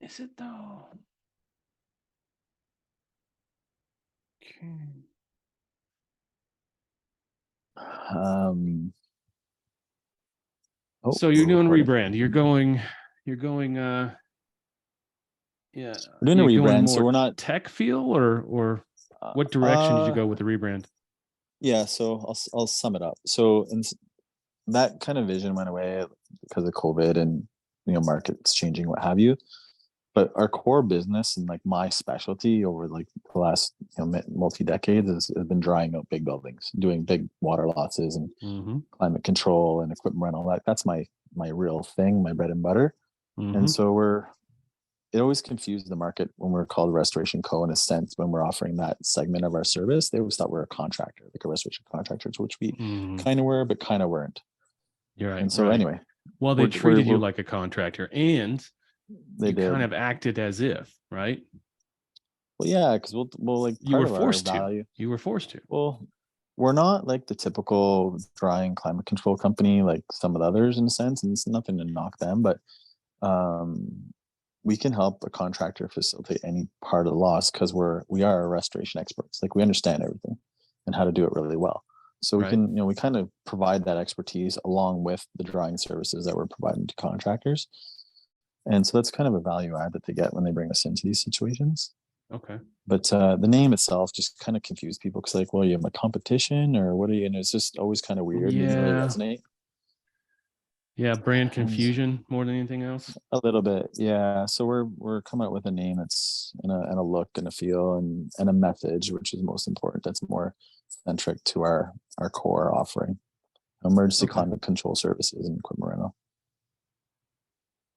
Is it though? Okay. So you're doing rebrand. You're going. Yeah. We're doing a rebrand, so we're not tech feel, or what direction did you go with the rebrand? Yeah, so I'll sum it up. So that kind of vision went away because of COVID and markets changing, what have you. But our core business and like my specialty over like the last multi decades has been drying out big buildings, doing big water losses and climate control and equipment rental. That's my real thing, my bread and butter. And so it always confused the market when we're called Restoration Co. In a sense, when we're offering that segment of our service, they always thought we're a contractor, like a restoration contractors, which we kind of were, but kind of weren't. You're right. And so anyway, well, they treated you like a contractor, and they did. Kind of acted as if, right? Well, yeah, because we'll like you were forced to. You were forced to. Well, we're not like the typical drying climate control company like some of the others in a sense, and it's nothing to knock them, but we can help a contractor facilitate any part of the loss because we are restoration experts. Like we understand everything and how to do it really well. So we can, we kind of provide that expertise along with the drying services that we're providing to contractors. And so that's kind of a value add that they get when they bring us into these situations. Okay. But the name itself just kind of confused people because like, well, you have a competition or what are you? And it's just always kind of weird. Yeah. It doesn't really resonate. Yeah, brand confusion more than anything else. A little bit, yeah. So we're coming up with a name that's and a look and a feel and a message, which is most important. That's more centric to our core offering, emergency climate control services and equipment rental.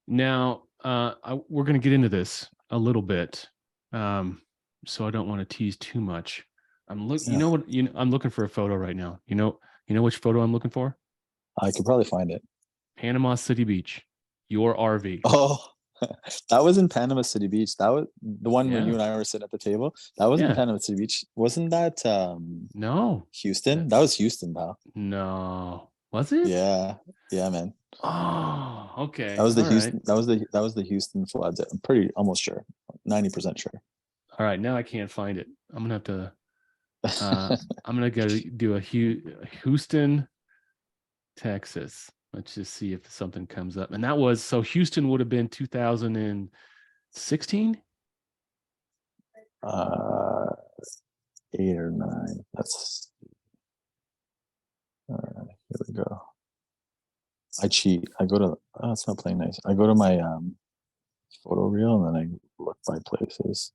Now, we're going to get into this a little bit, so I don't want to tease too much. I'm looking. Yeah. I'm looking for a photo right now. You know which photo I'm looking for? I could probably find it. Panama City Beach, your RV. Oh, that was in Panama City Beach. That was the one where you and I were sitting at the table. That was in Panama City Beach. Wasn't that no Houston? That was Houston, pal. No. Was it? Yeah, man. Oh, okay. That was the Houston. Right. That was the Houston floods. I'm pretty almost sure, 90% sure. All right, now I can't find it. I'm gonna have to. I'm gonna go do a Houston, Texas. Let's just see if something comes up. And that was so Houston would have been 2016. 8 or 9. That's here we go. I cheat. I go to it's not playing nice. I go to my photo reel and then I look by places.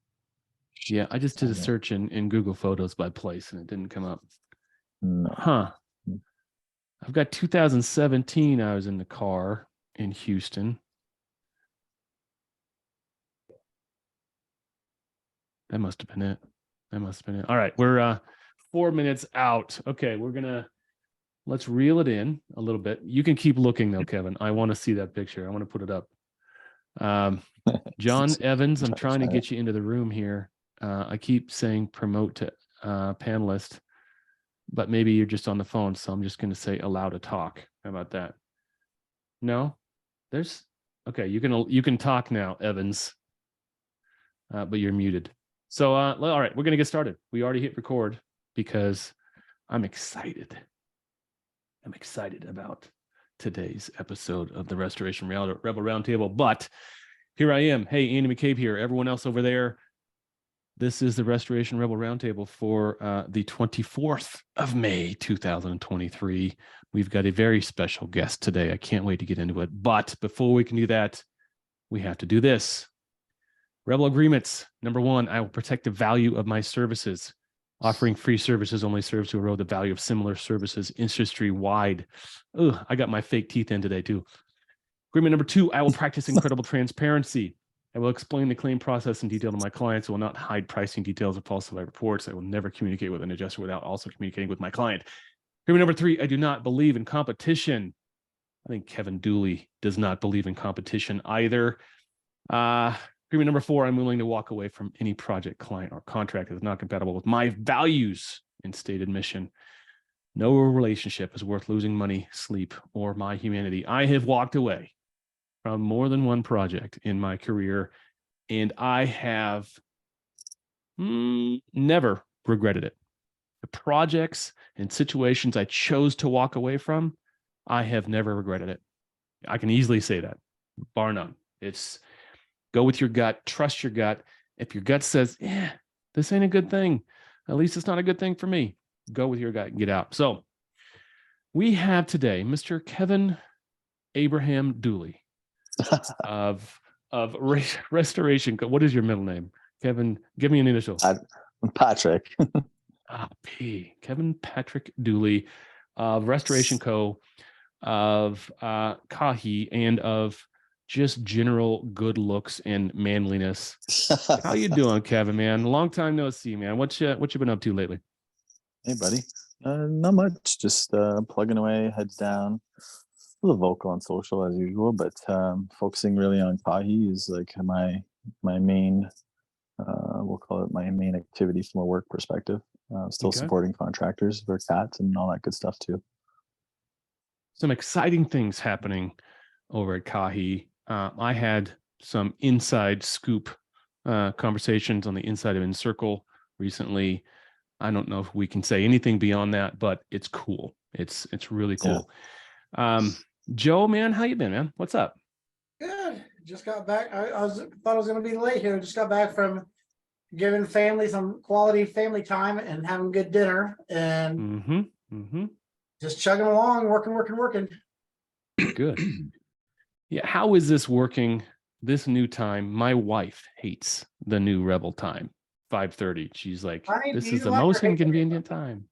Yeah, I just did a search in Google Photos by place and it didn't come up. No. Huh. I've got 2017. I was in the car in Houston. That must have been it. All right, we're 4 minutes out. Okay, let's reel it in a little bit. You can keep looking though, Kevin. I want to see that picture. I want to put it up. John Evans, I'm trying to get you into the room here. I keep saying promote to panelist, but maybe you're just on the phone, so I'm just going to say allow to talk. How about that? No, okay. You can talk now, Evans, but you're muted. So, all right, we're going to get started. We already hit record because I'm excited. I'm excited about today's episode of the Restoration Rebel Roundtable. But here I am. Hey, Andy McCabe here. Everyone else over there. This is the Restoration Rebel Roundtable for the 24th of May, 2023. We've got a very special guest today. I can't wait to get into it. But before we can do that, we have to do this. Rebel agreements. Number 1, I will protect the value of my services. Offering free services only serves to erode the value of similar services industry-wide. Ugh, I got my fake teeth in today too. Agreement number 2, I will practice incredible transparency. I will explain the claim process in detail to my clients. I will not hide pricing details or falsify reports. I will never communicate with an adjuster without also communicating with my client. Agreement number 3, I do not believe in competition. I think Kevin Dooley does not believe in competition either. Agreement number 4, I'm willing to walk away from any project, client, or contract that is not compatible with my values and stated mission. No relationship is worth losing money, sleep, or my humanity. I have walked away from more than one project in my career And I have never regretted it. The projects and situations I chose to walk away from, I have never regretted it. I can easily say that, bar none. It's go with your gut, trust your gut. If your gut says, yeah, this ain't a good thing, at least it's not a good thing for me, go with your gut and get out. So we have today Mr. Kevin Abraham Dooley of Restoration. What is your middle name? Kevin, give me an initial. Patrick. Kevin Patrick Dooley of Restoration Co. of Kahi and of just general good looks and manliness. How you doing, Kevin, man? Long time no see, man. What you been up to lately? Hey, buddy. Not much. Just plugging away, heads down. A little vocal on social as usual, but focusing really on Kahi is like my main. We'll call it my main activity from a work perspective. Still supporting contractors, their cats, and all that good stuff too. Some exciting things happening over at Kahi. I had some inside scoop conversations on the inside of Encircle recently. I don't know if we can say anything beyond that, but it's cool. It's really cool. Yeah. Joe, man, how you been, man? What's up? Good. Just got back. I thought I was going to be late here. Just got back from giving family some quality family time and having good dinner and just chugging along, working. Good. Yeah. How is this working? This new time? My wife hates the new Rebel time, 5:30. She's like, this is the most inconvenient time.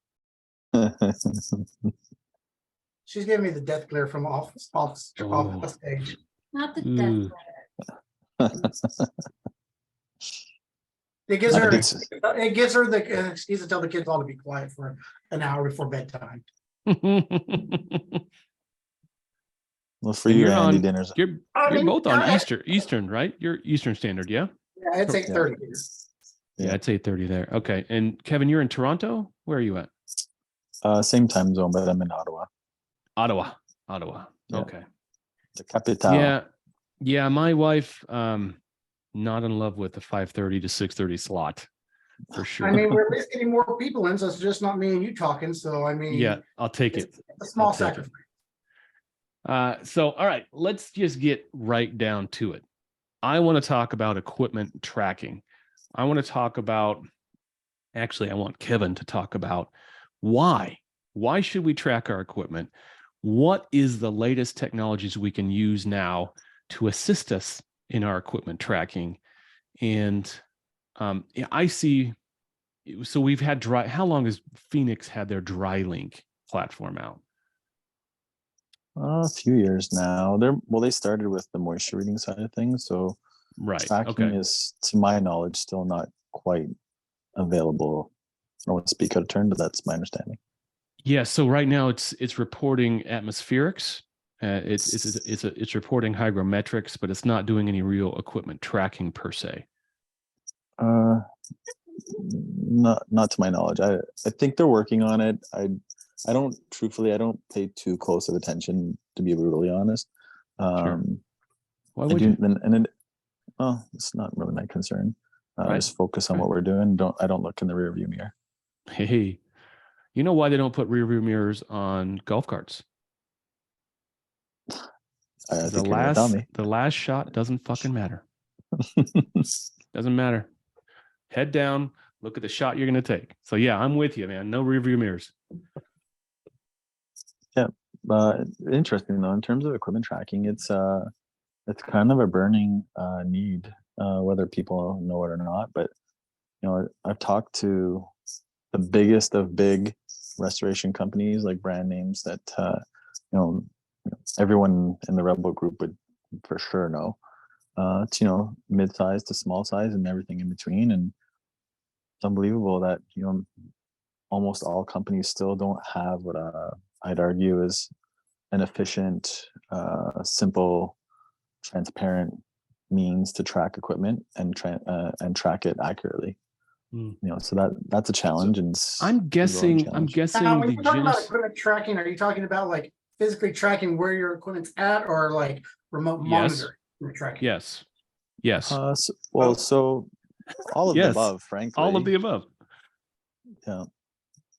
She's giving me the death glare from off stage. Not the death glare. It gives her the excuse to tell the kids all to be quiet for an hour before bedtime. Well, for you, Andy, dinners. You're both on Eastern, right? You're Eastern Standard, yeah? Yeah, it's 8:30 here. Yeah, it's 8:30 there. Okay. And Kevin, you're in Toronto? Where are you at? Same time zone, but I'm in Ottawa. Ottawa. Yeah. Okay. The capital. Yeah. My wife, not in love with the 5:30 to 6:30 slot, for sure. I mean, we're at least getting more people in, so it's just not me and you talking. So I mean, yeah, I'll take it. It's a small sacrifice. So all right, let's just get right down to it. I want to talk about equipment tracking. I want to talk about, actually, I want Kevin to talk about why should we track our equipment? What is the latest technologies we can use now to assist us in our equipment tracking? And I see, so we've had how long has Phoenix had their DryLink platform out? A few years now. They started with the moisture reading side of things. So tracking is, to my knowledge, still not quite available. I don't want to speak out of turn, but that's my understanding. Yeah. So right now it's reporting atmospherics. It's reporting hygrometrics, but it's not doing any real equipment tracking per se. Not to my knowledge. I think they're working on it. I don't pay too close of attention, to be brutally honest. Sure. Why would you? It's not really my concern. Just focus on what we're doing. I don't look in the rear view mirror. Hey, you know why they don't put rear view mirrors on golf carts? The last shot doesn't fucking matter. Doesn't matter. Head down, look at the shot you're going to take. So yeah, I'm with you, man. No rear view mirrors. Yeah, interesting though. In terms of equipment tracking, it's kind of a burning need, whether people know it or not. But I've talked to the biggest of big restoration companies, like brand names that everyone in the Rebel group would for sure know. It's mid-size to small size and everything in between, and it's unbelievable that almost all companies still don't have what I'd argue is an efficient, simple, transparent means to track equipment and track it accurately. So that's a challenge. And I'm guessing now, when you're talking about equipment tracking, are you talking about like physically tracking where your equipment's at, or like remote monitoring tracking? Yes. Yes. So all of the Yes. above, frankly. All of the above. Yeah.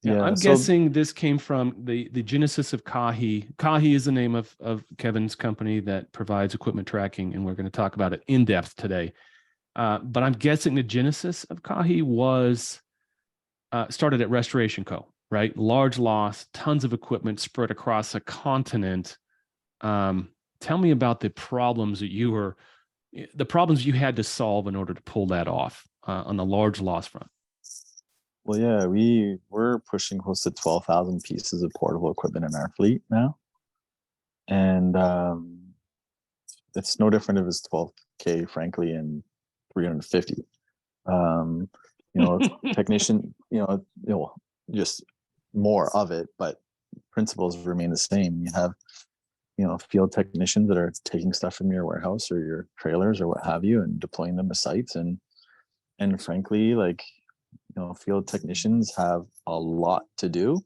Yeah, I'm so- guessing this came from the genesis of Kahi. Kahi is the name of Kevin's company that provides equipment tracking, and we're going to talk about it in depth today. But I'm guessing the genesis of Kahi was started at Restoration Co., right? Large loss, tons of equipment spread across a continent. Tell me about the problems that you had to solve in order to pull that off on the large loss front. Well, yeah, we're pushing close to 12,000 pieces of portable equipment in our fleet now. And it's no different if it's 12K, frankly, and 350. Technician, just more of it, but principles remain the same. You have, field technicians that are taking stuff from your warehouse or your trailers or what have you and deploying them to sites. And frankly, field technicians have a lot to do.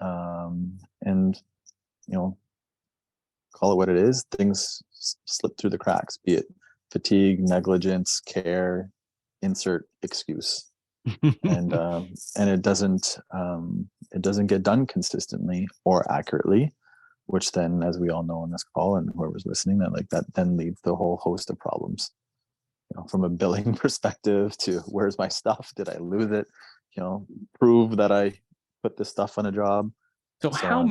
And, call it what it is, things slip through the cracks, be it fatigue, negligence, care, insert excuse. and it doesn't get done consistently or accurately, which then, as we all know on this call and whoever's listening, that then leads to a whole host of problems. From a billing perspective to where's my stuff? Did I lose it? Prove that I put this stuff on a job. So how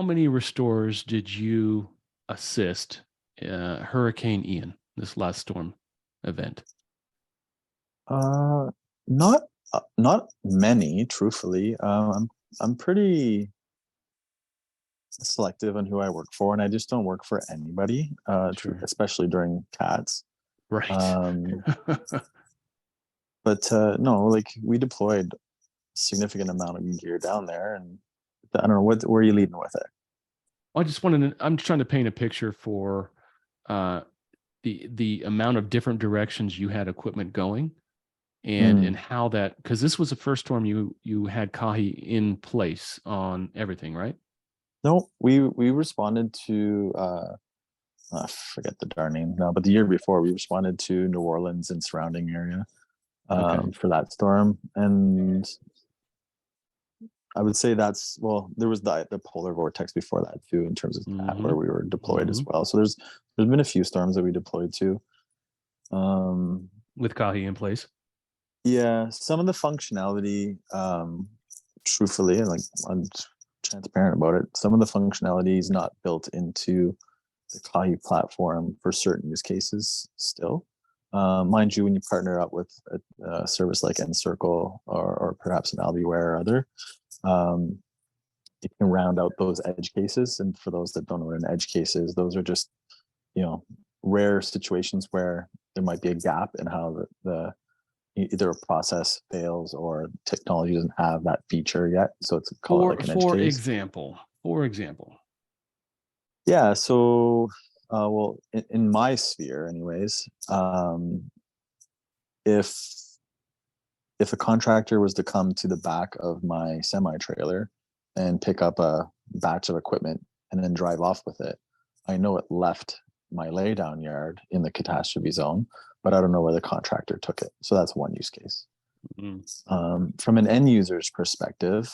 many restorers did you assist Hurricane Ian, this last storm event? Not many, truthfully. I'm pretty selective on who I work for, and I just don't work for anybody, Sure. especially during CATs. Right. But no, we deployed a significant amount of gear down there, and I don't know where are you leading with it. I'm trying to paint a picture for the amount of different directions you had equipment going, and how that, because this was the first storm you had Kahi in place on everything, right? No, we responded to I forget the darn name now, but the year before we responded to New Orleans and surrounding area for that storm. And I would say there was the polar vortex before that too, in terms of that, where we were deployed as well. So there's been a few storms that we deployed to. With Kahi in place. Yeah, some of the functionality, truthfully, and I'm transparent about it, some of the functionality is not built into the Kahi platform for certain use cases still. Mind you, when you partner up with a service like Encircle or perhaps an Albiware or other, you can round out those edge cases. And for those that don't know what an edge case is, those are just, rare situations where there might be a gap in how the either a process fails or technology doesn't have that feature yet. So it's called an edge case. For example. Yeah. So, in my sphere, anyways, if a contractor was to come to the back of my semi trailer and pick up a batch of equipment and then drive off with it, I know it left my laydown yard in the catastrophe zone, but I don't know where the contractor took it. So that's one use case. From an end user's perspective,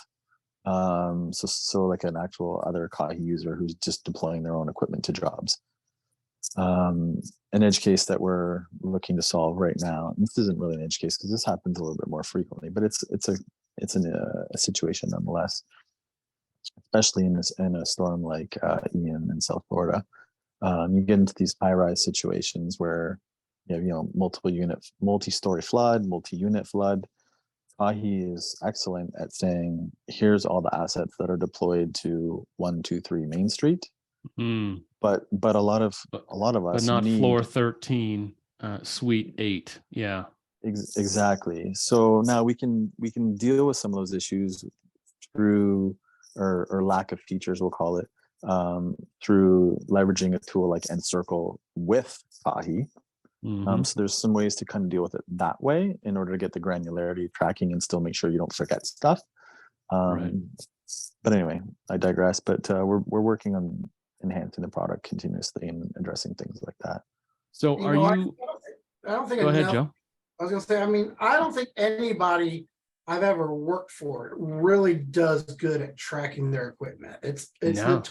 so like an actual other Kahi user who's just deploying their own equipment to jobs. An edge case that we're looking to solve right now. This isn't really an edge case because this happens a little bit more frequently, but it's a situation nonetheless, especially in a storm like Ian in South Florida. You get into these high-rise situations where you have multi-story flood, multi-unit flood. Kahi is excellent at saying, here's all the assets that are deployed to 123 Main Street. But a lot of us, but not floor 13, suite 8. Yeah, exactly. So now we can deal with some of those issues through or lack of features, we'll call it, through leveraging a tool like Encircle with Kahi. So there's some ways to kind of deal with it that way in order to get the granularity tracking and still make sure you don't forget stuff. Right. But anyway, I digress. But we're working on enhancing the product continuously and addressing things like that. So are you, I don't think go ahead, enough. Joe. I was gonna say, I mean, I don't think anybody I've ever worked for really does good at tracking their equipment. It's No.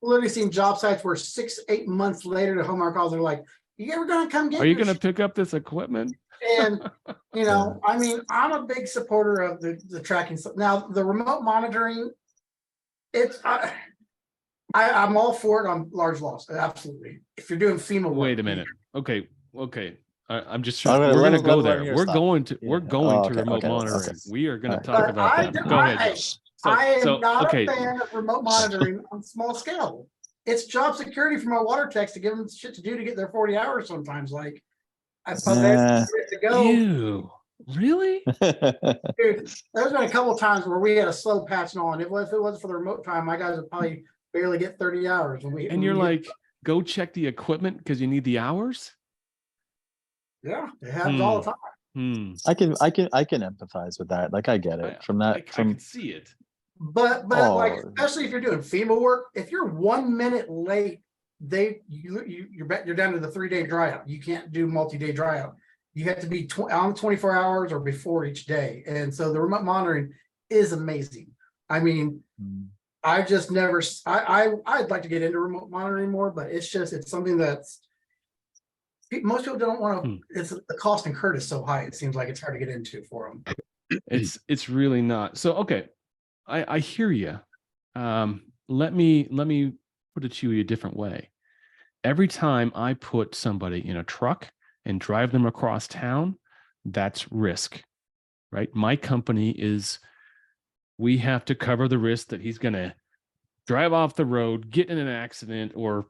literally seen job sites where 6-8 months later the homeowner calls, they're like, you ever gonna come get Are you your going to shit?" pick up this equipment? And you know, I mean, I'm a big supporter of the tracking stuff. Now the remote monitoring, it's I'm all for it on large loss. Absolutely. If you're doing FEMA work. Wait a minute. Okay. I'm just I'm sure gonna we're let going to him- go let there. him hear We're stop. going to Yeah. remote Okay. monitoring. We are going to Alright. talk But about I, that. Go ahead, I, Joe. I am not okay. a fan of remote monitoring on small scale. It's job security for my water techs to give them shit to do to get their 40 hours sometimes. Like I put Yeah. to go. Ew. Really? Dude, there's been a couple of times where we had a slow patch on. If it wasn't for the remote time, my guys would probably barely get 30 hours when we And when you're we hit- like, go check the equipment because you need the hours? yeah, it happens all the time. I can empathize with that. Like I get it from that. I From can see it. But Oh. like, especially if you're doing FEMA work, if you're 1 minute late, you're down to the 3-day dry out. You can't do multi-day dry out. You have to be on 24 hours or before each day. And so the remote monitoring is amazing. I mean, I just never, I'd like to get into remote monitoring more, but it's something that's, most people don't want to, it's the cost incurred is so high. It seems like it's hard to get into for them. It's really not. So, okay. I hear you. Let me put it to you a different way. Every time I put somebody in a truck and drive them across town, that's risk, right? My company we have to cover the risk that he's going to drive off the road, get in an accident, or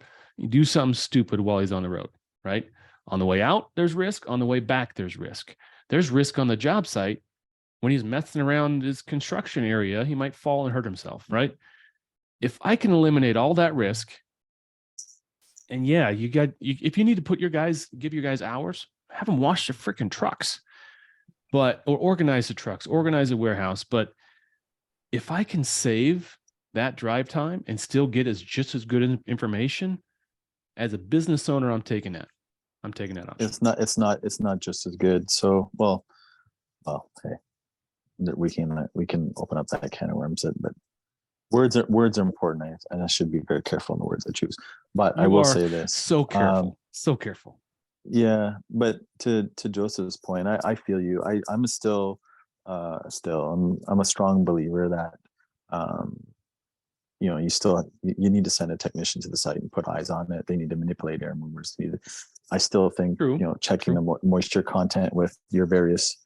do something stupid while he's on the road, right? On the way out, there's risk. On the way back, there's risk. There's risk on the job site. When he's messing around his construction area, he might fall and hurt himself, right? If I can eliminate all that risk, and yeah, if you need to give your guys hours, have them wash their freaking trucks, or organize the trucks, organize a warehouse. But if I can save that drive time and still get just as good information as a business owner, I'm taking that. I'm taking that option. it's not just as good. So well, hey, we can open up that can of worms. But words are important, and I should be very careful in the words I choose. But I will say this: so careful, so careful. Yeah, but to Joseph's point, I feel you. I'm still I'm a strong believer that you need to send a technician to the site and put eyes on it. They need to manipulate air movers. I still think True. Checking the moisture content with your various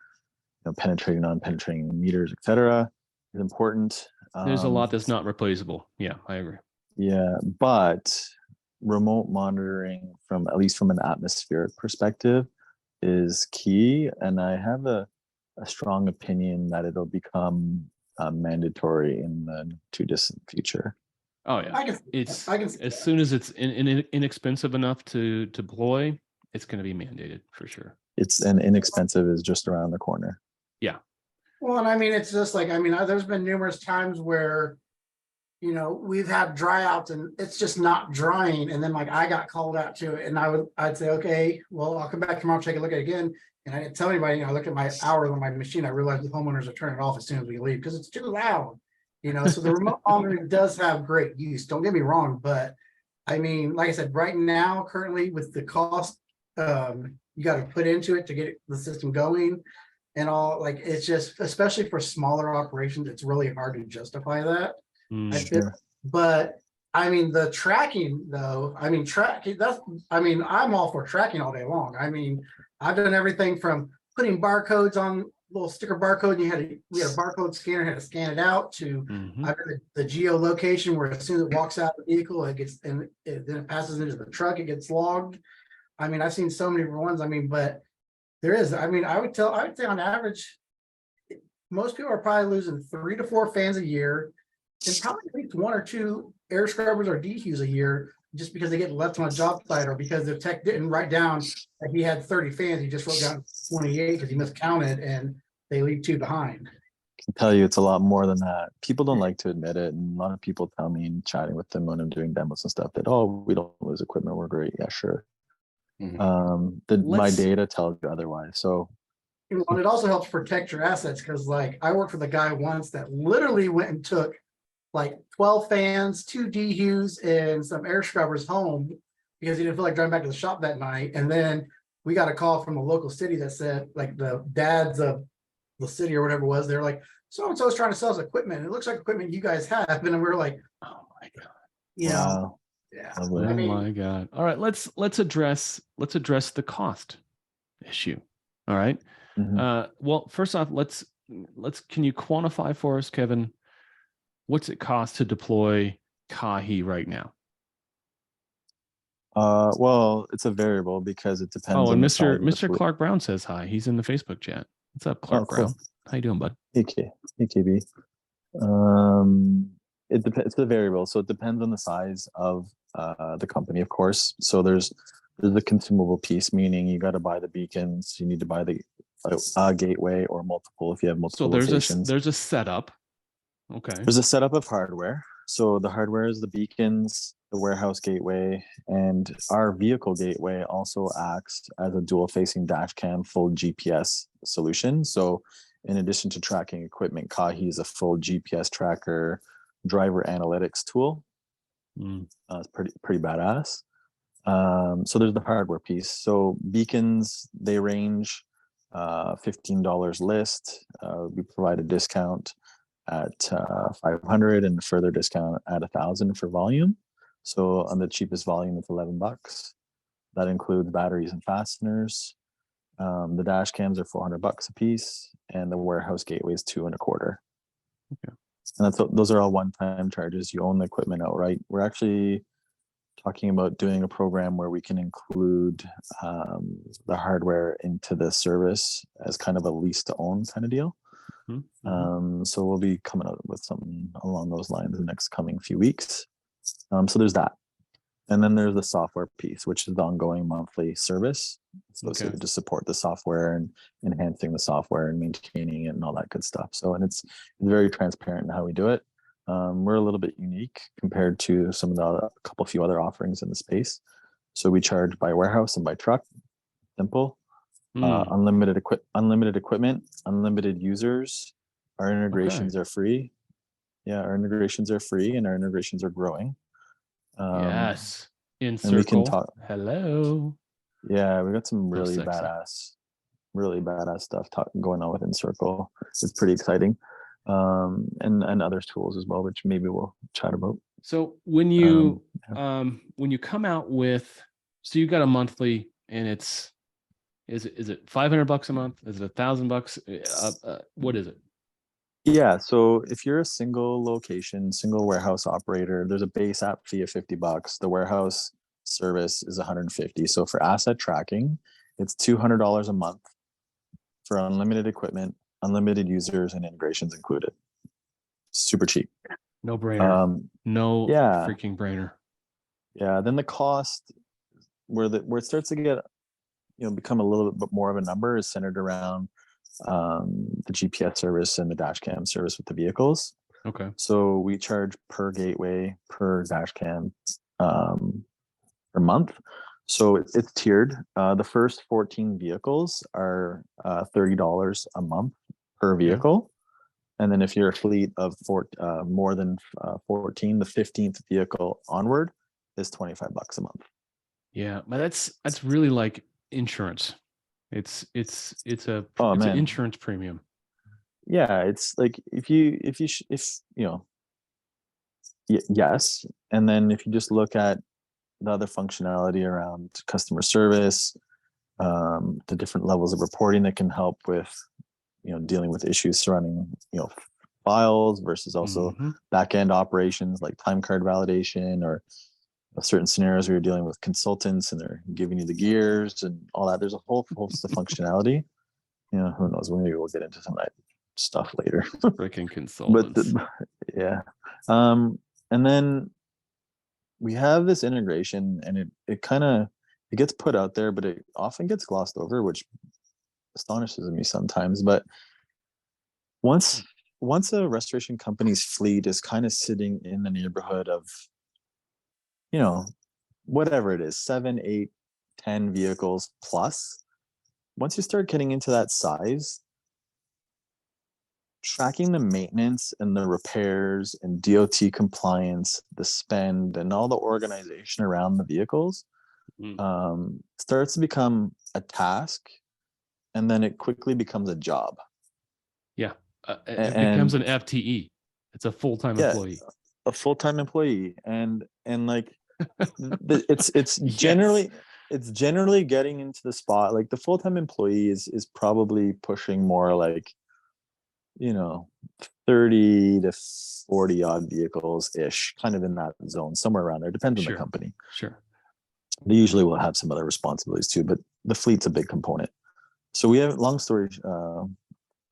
penetrating, non-penetrating meters, etc., is important. There's a lot that's not replaceable. Yeah, I agree. Yeah, but remote monitoring, at least from an atmospheric perspective, is key, and I have a strong opinion that it'll become mandatory in the too distant future. Oh yeah, I can as soon as it's inexpensive enough to deploy, it's going to be mandated for sure. And inexpensive is just around the corner. Yeah. Well, and I mean, it's just like, there's been numerous times where, we've had dry outs and it's just not drying. And then like I got called out to it and I'd say, okay, well, I'll come back tomorrow, take a look at it again. And I didn't tell anybody, I looked at my hours on my machine. I realized the homeowners are turning it off as soon as we leave because it's too loud. So the remote monitoring does have great use. Don't get me wrong, but I mean, like I said, right now, currently with the cost you got to put into it to get the system going and all, like, it's just, especially for smaller operations, it's really hard to justify that. I feel, but I mean, the tracking though, tracking, I'm all for tracking all day long. I've done everything from putting barcodes on little sticker barcode, and we had a barcode scanner, had to scan it out, to I've done the geolocation where as soon as it walks out of the vehicle, it gets, and then it passes into the truck, it gets logged. I've seen so many different ones. But there is, I would say on average, most people are probably losing 3 to 4 fans a year, and probably at least 1 or 2 air scrubbers or dehues a year, just because they get left on a job site, or because the tech didn't write down that he had 30 fans. He just wrote down 28 because he miscounted, and they leave 2 behind. I can tell you it's a lot more than that. People don't like to admit it, and a lot of people tell me, chatting with them when I'm doing demos and stuff, that, oh, we don't lose equipment, we're great. Yeah, sure. My Let's- data tells you otherwise. So And it also helps protect your assets because like I worked with a guy once that literally went and took like 12 fans, 2 DHUs, and some air scrubbers home because he didn't feel like driving back to the shop that night. And then we got a call from a local city that said like the dads of the city or whatever it was, they're like, so and so is trying to sell us equipment. It looks like equipment you guys have. And then we were like, Oh my God. you know, wow. yeah. Lovely. Oh I mean, my God. All right, let's address the cost issue. All right. Mhm. Well, first off, can you quantify for us, Kevin, what's it cost to deploy Kahi right now? Well, it's a variable because it depends Oh, and on the size of the Mr. fleet. Clark Brown says hi. He's in the Facebook chat. What's up, Clark Oh, cool. Brown? How you doing, bud? AKB. It depends. It's a variable, so it depends on the size of the company, of course. So there's the consumable piece, meaning you got to buy the beacons. You need to buy the gateway or multiple if you have multiple So locations. there's a setup. Okay. There's a setup of hardware. So the hardware is the beacons, the warehouse gateway, and our vehicle gateway also acts as a dual facing dash cam full GPS solution. So in addition to tracking equipment, Kahi is a full GPS tracker, driver analytics tool. It's pretty badass. So there's the hardware piece. So beacons, they range $15 list. We provide a discount at 500 and further discount at 1,000 for volume. So on the cheapest volume, it's $11. That includes batteries and fasteners. The dash cams are $400 a piece, and the warehouse gateway is $225. Okay. And those are all one-time charges. You own the equipment outright. We're actually talking about doing a program where we can include the hardware into the service as kind of a lease to own kind of deal. So we'll be coming out with something along those lines in the next coming few weeks. So there's that. And then there's the software piece, which is the ongoing monthly service associated to support the software and enhancing the software and maintaining it and all that good stuff. So, and it's very transparent in how we do it. We're a little bit unique compared to some of the few other offerings in the space. So we charge by warehouse and by truck. Simple. Unlimited equipment, unlimited users. Our integrations are free. Yeah, our integrations are free and our integrations are growing. Yes. In and we can circle. talk. Hello. Yeah, we got some really sexy. badass stuff going on with Encircle. It's pretty exciting. And other tools as well, which maybe we'll chat about. So when you come out with, so you got a monthly and is it $500 a month? Is it $1,000? What is it? Yeah, so if you're a single location, single warehouse operator, there's a base app fee of $50. The warehouse service is $150. So for asset tracking, it's $200 a month for unlimited equipment, unlimited users, and integrations included. Super cheap. No brainer. Freaking brainer. Yeah. Then the cost, where it starts to get, become a little bit more of a number, is centered around the GPS service and the dash cam service with the vehicles. Okay. So we charge per gateway, per dash cam, per month. So it's tiered. The first 14 vehicles are $30 a month per vehicle. And then if you're a fleet of more than 14, the 15th vehicle onward is $25 a month. Yeah, but that's really like insurance. It's an insurance premium. Yeah, it's like yes. And then if you just look at the other functionality around customer service, the different levels of reporting that can help with, dealing with issues surrounding, files versus also back-end operations like time card validation, or certain scenarios where you're dealing with consultants and they're giving you the gears and all that. There's a whole host of functionality. Who knows? Maybe we'll get into some of that stuff later. Freaking consultants. Yeah. And then we have this integration, and it gets put out there, but it often gets glossed over, which astonishes me sometimes. But once a restoration company's fleet is kind of sitting in the neighborhood of, whatever it is, 7, 8, 10 vehicles plus, once you start getting into that size, tracking the maintenance and the repairs and DOT compliance, the spend, and all the organization around the vehicles starts to become a task, and then it quickly becomes a job. Yeah, it becomes an FTE. It's a full-time employee. A full-time employee, and like it's generally it's generally getting into the spot. Like the full-time employee is probably pushing more like, 30 to 40 odd vehicles ish, kind of in that zone, somewhere around there. Depends on the company. Sure. They usually will have some other responsibilities too, but the fleet's a big component. So we have, long story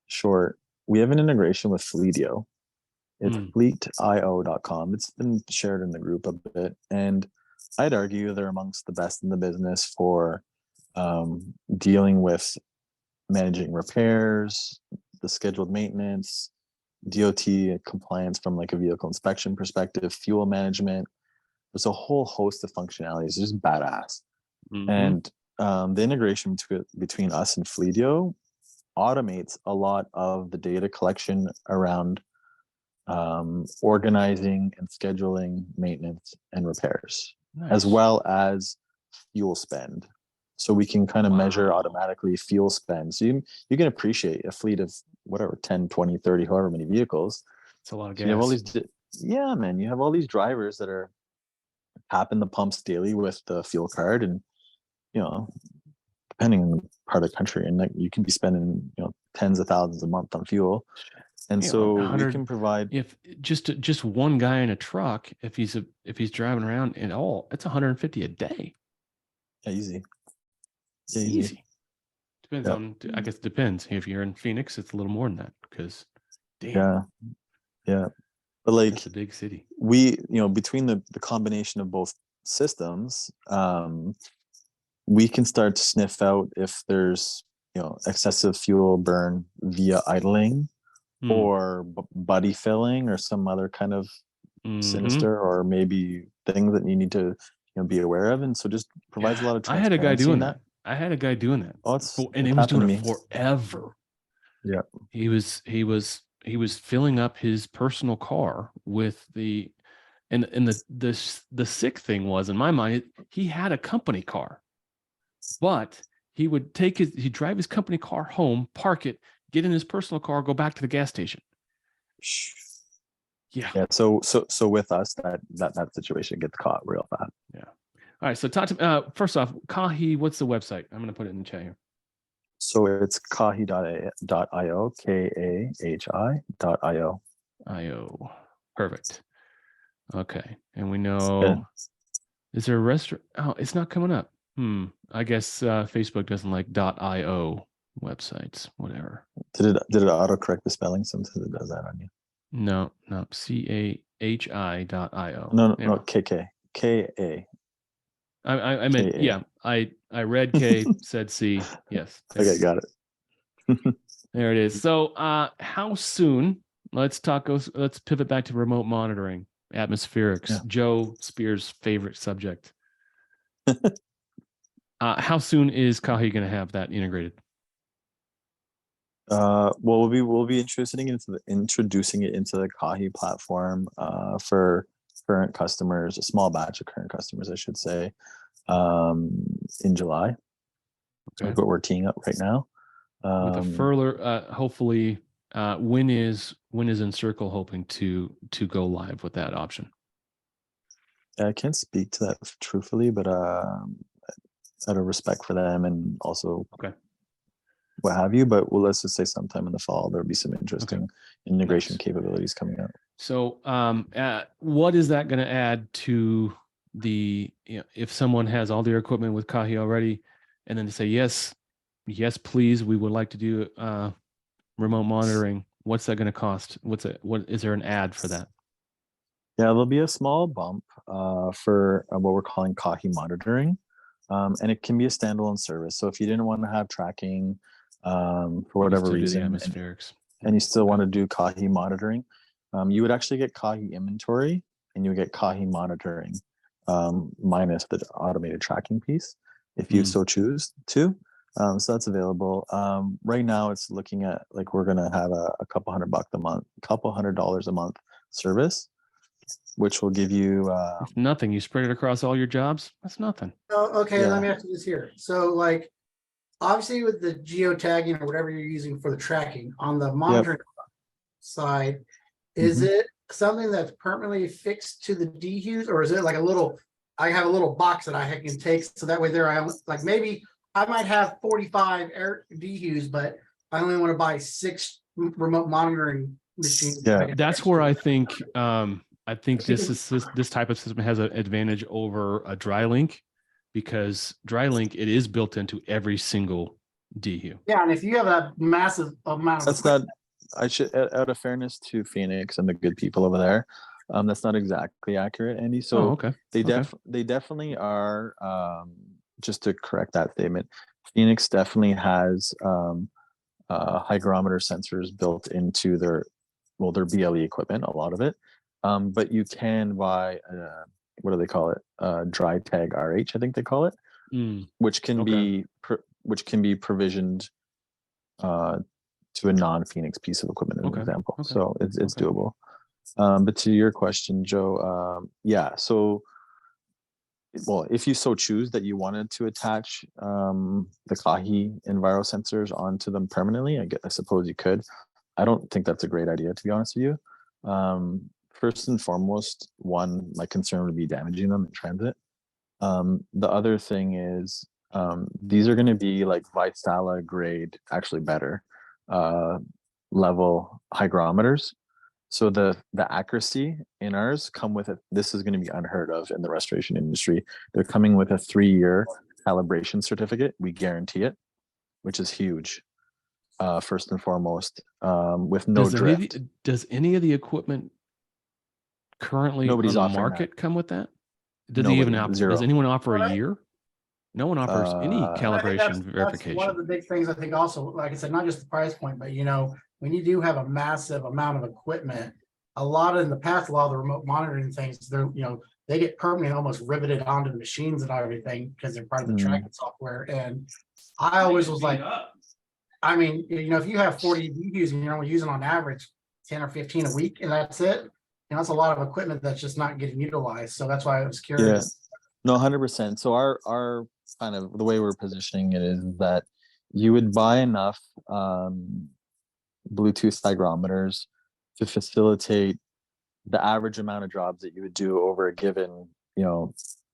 short, we have an integration with Fleetio. It's fleetio.com. It's been shared in the group a bit, and I'd argue they're amongst the best in the business for dealing with managing repairs, the scheduled maintenance, DOT compliance from like a vehicle inspection perspective, fuel management. There's a whole host of functionalities. It's just badass. And the integration between us and Fleetio automates a lot of the data collection around organizing and scheduling maintenance and repairs, as well as fuel spend. So we can kind of measure automatically fuel spend. So you can appreciate a fleet of whatever, 10, 20, 30, however many vehicles. It's a lot of gas. You have all these, man, you have all these drivers that are tapping the pumps daily with the fuel card, and, depending on the part of the country, and like you can be spending, tens of thousands a month on fuel. And so we can provide, if just one guy in a truck, if he's driving around at all, it's 150 a day. Easy. Easy. Depends on, I guess it depends. If you're in Phoenix, it's a little more than that, because yeah. But like, it's a big city. We, between the combination of both systems, we can start to sniff out if there's, excessive fuel burn via idling or buddy filling or some other kind of sinister, or maybe things that you need to be aware of. And so just provides a lot of transparency. I had a guy doing that. And he was doing it forever. Yeah. He was filling up his personal car with the sick thing was, in my mind, he had a company car, but he would he'd drive his company car home, park it, get in his personal car, go back to the gas station. Yeah. So with us, that situation gets caught real fast. Yeah. All right. So talk to first off, Kahi, what's the website? I'm going to put it in the chat here. So it's kahi.io, kahi.io. IO. Perfect. Okay. And we know, is there a restaurant? Oh, it's not coming up. I guess Facebook doesn't like .io websites, whatever. Did it autocorrect the spelling? Sometimes it does that on you. No, CAHI.io. No, KK. KA. I meant, yeah, I read K, said C. Yes. Okay, got it. There it is. So how soon, let's pivot back to remote monitoring, atmospherics, Joe Spear's favorite subject. How soon is Kahi going to have that integrated? Well, we'll be introducing it into the Kahi platform for current customers, a small batch of current customers, I should say, in July. So that's what we're teeing up right now. With a further, hopefully, when is Encircle hoping to go live with that option? I can't speak to that truthfully, but out of respect for them and also what have you. But let's just say sometime in the fall there'll be some interesting integration capabilities coming out. So, what is that going to add to the? If someone has all their equipment with Kahi already, and then to say yes, please, we would like to do remote monitoring. What's that going to cost? What is there an ad for that? Yeah, there'll be a small bump for what we're calling Kahi monitoring, and it can be a standalone service. So if you didn't want to have tracking for whatever reason, and you still want to do Kahi monitoring, you would actually get Kahi inventory, and you would get Kahi monitoring minus the automated tracking piece. if you so choose to. So that's available. Right now it's looking at like we're gonna have a couple $100 a month service, which will give you It's nothing. You spread it across all your jobs. That's nothing. Oh, okay, Yeah. let me ask you this here. So like, obviously with the geotagging or whatever you're using for the tracking on the monitoring side, is Mhm. it something that's permanently fixed to the DHUs, or is it like I have a little box that I can take, so that way there I am, like maybe I might have 45 air DHUs, but I only want to buy 6 remote monitoring machines. Yeah. That's where I think this type of system has an advantage over a dry link, because dry link, it is built into every single DHU. Yeah, and if you have a massive amount of That's not. I should, out of fairness to Phoenix and the good people over there, that's not exactly accurate, Andy. So okay. they definitely are. Just to correct that statement, Phoenix definitely has hygrometer sensors built into their BLE equipment, a lot of it. But you can buy what do they call it? Dry tag RH, I think they call it, which can be provisioned to a non-Phoenix piece of equipment, as an example. So it's doable. But to your question, Joe, yeah. So, well, if you so choose that you wanted to attach the Kahi Enviro sensors onto them permanently, I suppose you could. I don't think that's a great idea, to be honest with you. First and foremost, one, my concern would be damaging them in transit. The other thing is these are going to be like Vitala grade, actually better level hygrometers. So the accuracy in ours come with it. This is going to be unheard of in the restoration industry. They're coming with a 3-year calibration certificate. We guarantee it, which is huge. First and foremost, with no drift. Does any of the equipment currently Nobody's on the offering market come with that? Does zero. anyone offer a year? No one offers any calibration verification. That's one of the big things I think also, like I said, not just the price point, but when you do have a massive amount of equipment, a lot of the remote monitoring things, they get permanently almost riveted onto the machines and everything because they're part of the tracking software. And I always was like, I mean, if you have 40 DVs and you're only using on average 10 or 15 a week, and that's it, that's a lot of equipment that's just not getting utilized. So that's why I was curious. Yeah, no, 100%. So our kind of the way we're positioning it is that you would buy enough Bluetooth hygrometers to facilitate the average amount of jobs that you would do over a given,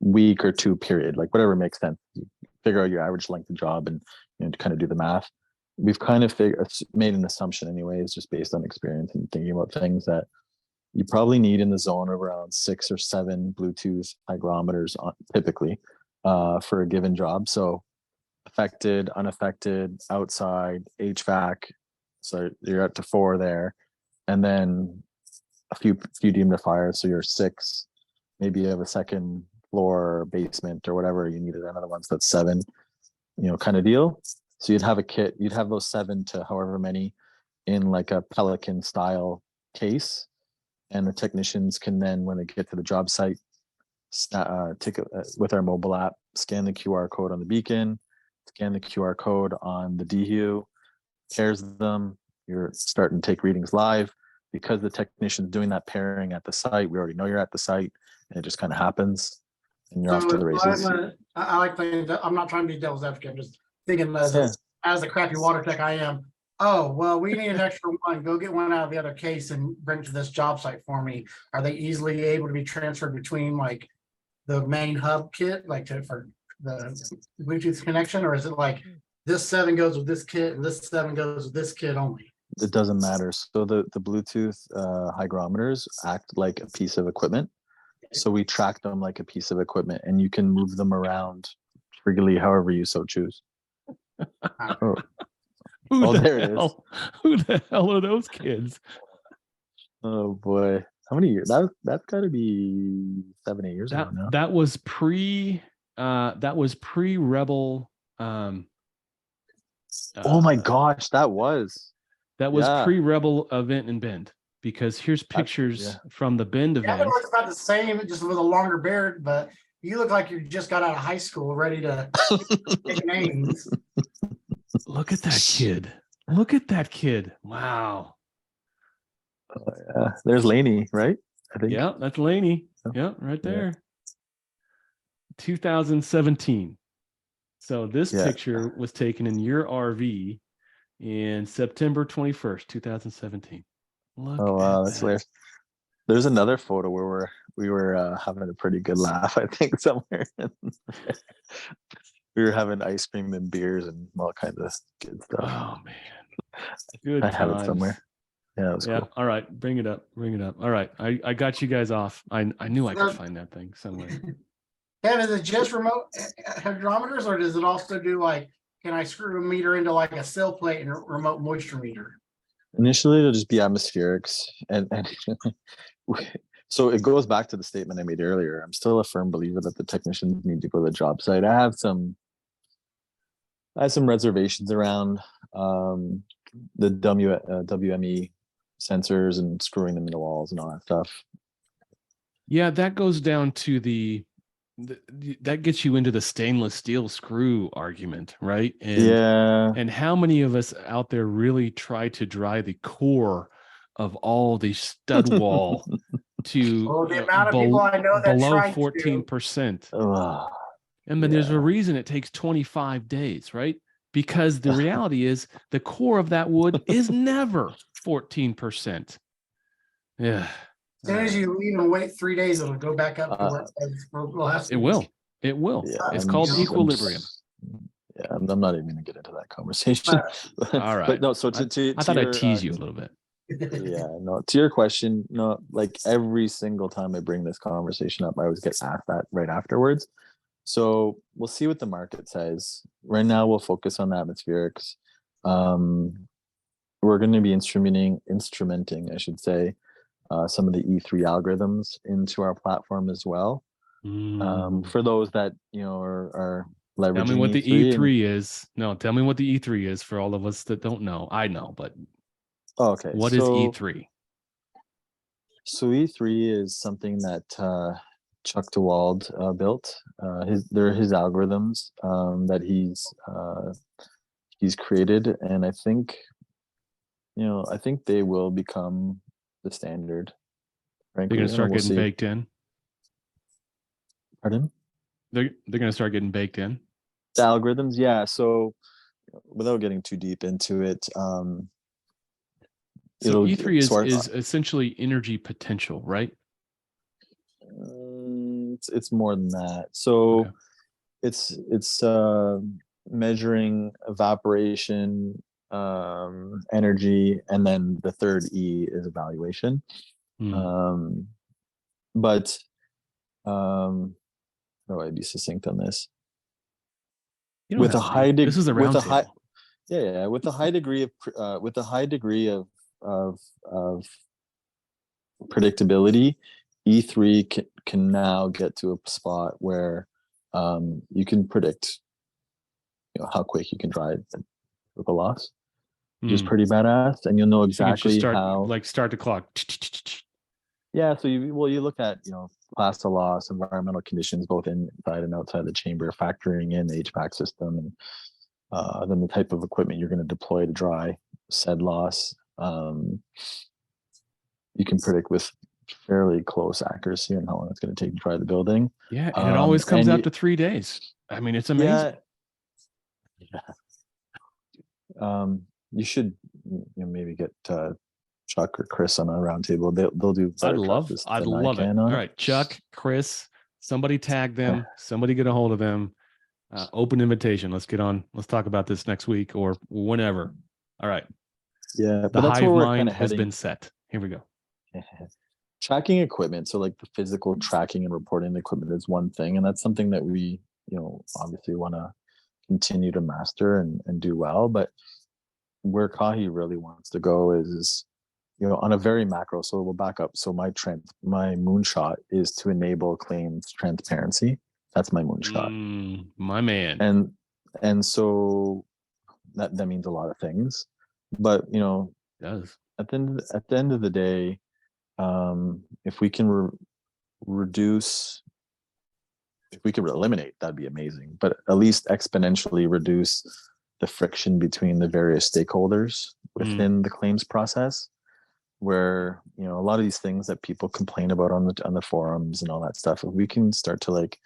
week or 2 period, like whatever makes sense. You figure out your average length of job and kind of do the math. We've kind of made an assumption anyways, just based on experience and thinking about things, that you probably need in the zone of around 6 or 7 Bluetooth hygrometers typically for a given job. So affected, unaffected, outside, HVAC. So you're up to 4 there. And then a few dehumidifiers. So you're 6. Maybe you have a second floor or basement or whatever. You needed another one. So that's 7, kind of deal. So you'd have a kit. You'd have those 7 to however many in like a Pelican style case. And the technicians can then, when they get to the job site, with our mobile app, scan the QR code on the beacon, scan the QR code on the DHU, pairs them. You're starting to take readings live. Because the technician's doing that pairing at the site, we already know you're at the site, and it just kind of happens, and you're off to the races. I like playing. I'm not trying to be devil's advocate. I'm just thinking as the crappy water tech I am. Oh, well, we need an extra one. Go get one out of the other case and bring it to this job site for me. Are they easily able to be transferred between like the main hub kit, for the Bluetooth connection, or is it like this 7 goes with this kit and this 7 goes with this kit only? It doesn't matter. So the Bluetooth hygrometers act like a piece of equipment. So we track them like a piece of equipment, and you can move them around freely however you so choose. There it is. Who the hell are those kids? Oh boy, how many years? That's got to be 7, 8 years ago now. That was pre Rebel. Oh my gosh, that was pre Rebel event in Bend, because here's pictures from the Bend event. It looks about the same, just with a longer beard, but You look like you just got out of high school, ready to take names. Look at that kid. Look at that kid. Wow. There's Laney, right? I think. Yeah, that's Laney. Oh, Yeah, right yeah. there. 2017. So this Yeah. picture was taken in your RV in September 21st, 2017. Look Oh wow, at that's that. hilarious. There's another photo where we were having a pretty good laugh, I think, somewhere. We were having ice cream and beers and all kinds of good stuff. Oh man. Good I have it times. somewhere. Yeah, it was Yeah. cool. All right. Bring it up. Bring it up. All right. I got you guys off. I knew I could find that thing somewhere. Kevin, is it just remote hydrometers, or does it also do like, can I screw a meter into like a sill plate and a remote moisture meter? Initially, it'll just be atmospherics, and so it goes back to the statement I made earlier. I'm still a firm believer that the technicians need to go to the job site. I have some reservations around the WME sensors and screwing them into walls and all that stuff. Yeah, that goes down to that gets you into the stainless steel screw argument, right? And how many of us out there really try to dry the core of all the stud wall to The amount of people I know that below try 14%? Ugh. And then there's a reason it takes 25 days, right? Because the reality is the core of that wood is never 14%. Yeah. As soon as you leave and wait 3 days, it'll go back up to where it will. It will. Yeah, It's called equilibrium. I'm not even gonna get into that conversation. All right. But no, so I thought I'd tease you a little bit. Yeah, no, to your question, no, like every single time I bring this conversation up, I always get asked that right afterwards. So we'll see what the market says. Right now, we'll focus on atmospherics. We're going to be instrumenting, I should say, some of the E3 algorithms into our platform as well. For those that are leveraging. Tell me what the E3 E3 is. No, tell me what the E3 is for all of us that don't know. I know, but okay. What is E3? So E3 is something that Chuck DeWald built. They're his algorithms that he's created, and I think they will become the standard. They're going to start getting baked in. Pardon? They're going to start getting baked in. The algorithms, yeah. So without getting too deep into it, so E3 is essentially energy potential, right? It's more than that. So okay. it's measuring evaporation, energy, and then the third E is evaluation. But how do I be succinct on this? With a high degree, this is a roundtable. With a high degree of predictability, E3 can now get to a spot where you can predict how quick you can drive with a loss, which is pretty badass, and you'll know exactly how. Like start the clock. Yeah, so you look at class of loss, environmental conditions both inside and outside the chamber, factoring in the HVAC system, and then the type of equipment you're going to deploy to dry said loss. You can predict with fairly close accuracy on how long it's going to take to dry the building. Yeah, and it always comes out to 3 days. I mean, it's amazing. Yeah. You should maybe get Chuck or Chris on a roundtable. They'll do. I'd love it. All right, Chuck, Chris, somebody tag them. Somebody get a hold of them. Open invitation. Let's get on. Let's talk about this next week or whenever. All right. Yeah, the hive mind has been set. Here we go. Tracking equipment. So like the physical tracking and reporting the equipment is one thing, and that's something that we obviously want to continue to master and do well. But where Kahi really wants to go is on a very macro. So we'll back up. So my moonshot is to enable claims transparency. That's my moonshot. My man. And so that means a lot of things. But it does. At the end of the day, if we can reduce if we could eliminate, that'd be amazing. But at least exponentially reduce the friction between the various stakeholders within the claims process, where, you know, a lot of these things that people complain about on the forums and all that stuff, if we can start to like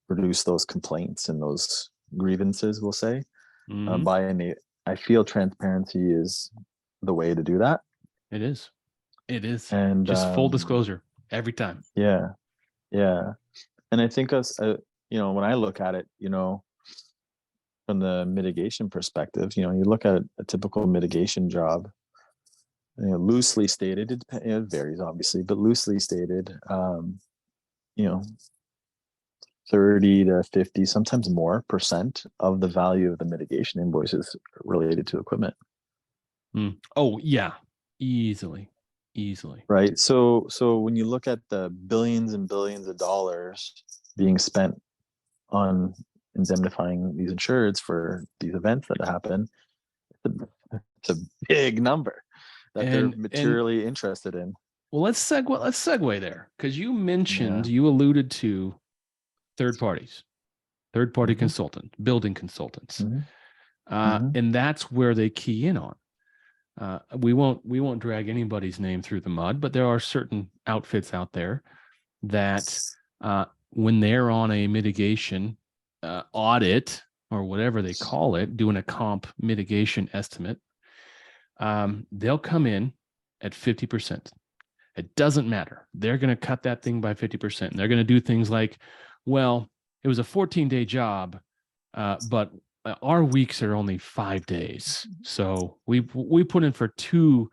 reduce those complaints and those grievances, we'll say, I feel transparency is the way to do that. It is. It is. And just full disclosure every time. Yeah. And I think you know, when I look at it, you know, from the mitigation perspective, you know, you look at a typical mitigation job, you know, loosely stated, it varies obviously, but loosely stated, you know, 30 to 50, sometimes more % of the value of the mitigation invoices related to equipment. Oh yeah, easily. Right. So when you look at the billions and billions of dollars being spent on indemnifying these insureds for these events that happen, it's a big number that they're materially interested in. Well, let's segue there, because you mentioned, you alluded to third-party consultant, building consultants. And that's where they key in on. We won't drag anybody's name through the mud, but there are certain outfits out there that when they're on a mitigation audit or whatever they call it, doing a comp mitigation estimate, they'll come in at 50%. It doesn't matter. They're going to cut that thing by 50%. And they're going to do things like, well, it was a 14-day job, but our weeks are only 5 days. So we put in for two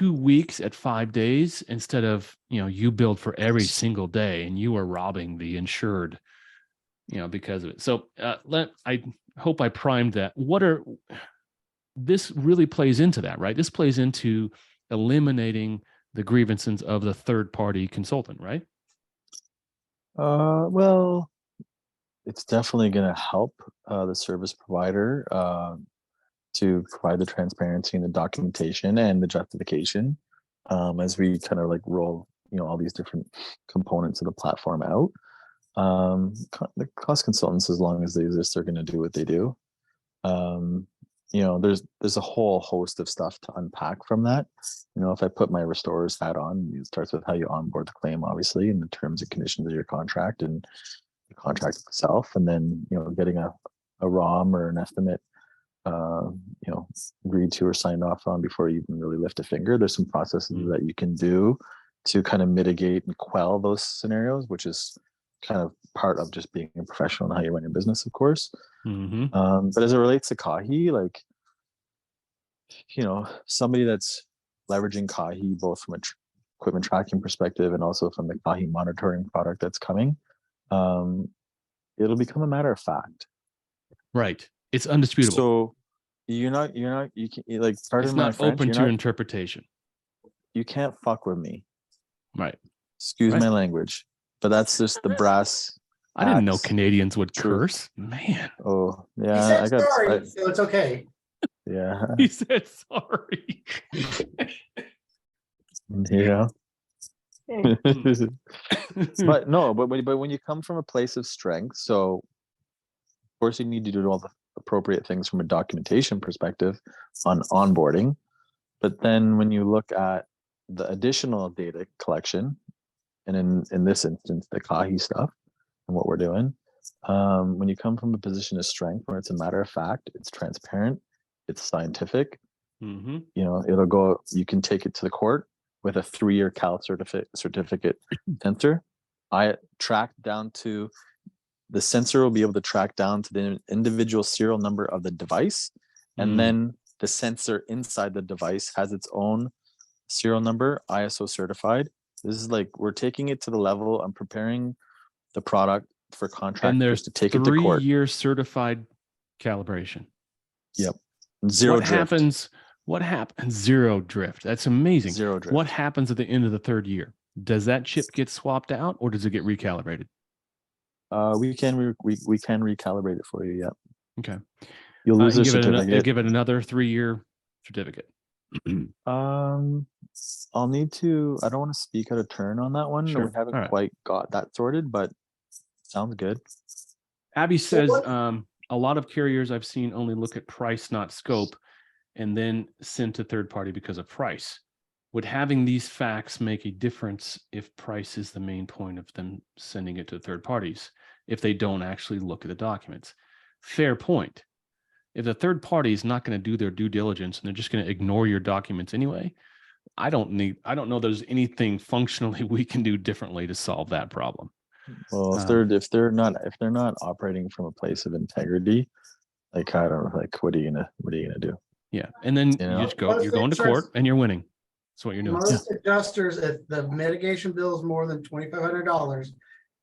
weeks at 5 days instead of, you know, you billed for every single day and you are robbing the insured, you know, because of it. So I hope I primed that. This really plays into that, right? This plays into eliminating the grievances of the third-party consultant, right? Well, it's definitely going to help the service provider to provide the transparency and the documentation and the justification as we kind of like roll, you know, all these different components of the platform out. The cost consultants, as long as they exist, they're going to do what they do. You know, there's a whole host of stuff to unpack from that. You know, if I put my restorer's hat on, it starts with how you onboard the claim, obviously, and the terms and conditions of your contract and the contract itself, and then, you know, getting a ROM or an estimate, you know, agreed to or signed off on before you even really lift a finger. There's some processes that you can do to kind of mitigate and quell those scenarios, which is kind of part of just being a professional and how you run your business, of course. But as it relates to Kahi, like, you know, somebody that's leveraging Kahi both from a equipment tracking perspective and also from the Kahi monitoring product that's coming, it'll become a matter of fact. Right. It's undisputable. So you can like, pardon it's my not French, open to interpretation. You can't fuck with me. Right. Excuse my language, but that's just the brass. I didn't know Canadians would curse. Man. Oh yeah, he said sorry, so it's okay. Yeah. He said sorry. Yeah. But when you come from a place of strength, so of course you need to do all the appropriate things from a documentation perspective on onboarding. But then when you look at the additional data collection, and in this instance, the Kahi stuff and what we're doing, when you come from a position of strength where it's a matter of fact, it's transparent, it's scientific, you know, you can take it to the court with a 3-year CAL certificate sensor. I track down to the sensor will be able to track down to the individual serial number of the device. And then the sensor inside the device has its own serial number, ISO certified. This is like, we're taking it to the level, I'm preparing the product for contractors to take it to court. 3-year certified calibration. Yep. Zero drift. What happens? Zero drift. That's amazing. Zero drift. What happens at the end of the 3rd year? Does that chip get swapped out or does it get recalibrated? We can recalibrate it for you. Yeah. Okay. You'll lose a certificate. Give it another 3-year certificate. I'll need to. I don't want to speak out of turn on that one. Sure. We haven't quite got that sorted, but Sounds good. Abby says, what- a lot of carriers I've seen only look at price, not scope, and then send to third party because of price. Would having these facts make a difference if price is the main point of them sending it to third parties, if they don't actually look at the documents? Fair point. If the third party is not going to do their due diligence and they're just going to ignore your documents anyway, I don't know there's anything functionally we can do differently to solve that problem. Well, if they're not operating from a place of integrity, like I don't know, like what are you gonna do? Yeah. And then You know? you just go, you're going to court and you're winning. That's what you're doing. Most adjusters, if the mitigation bill is more than $2,500,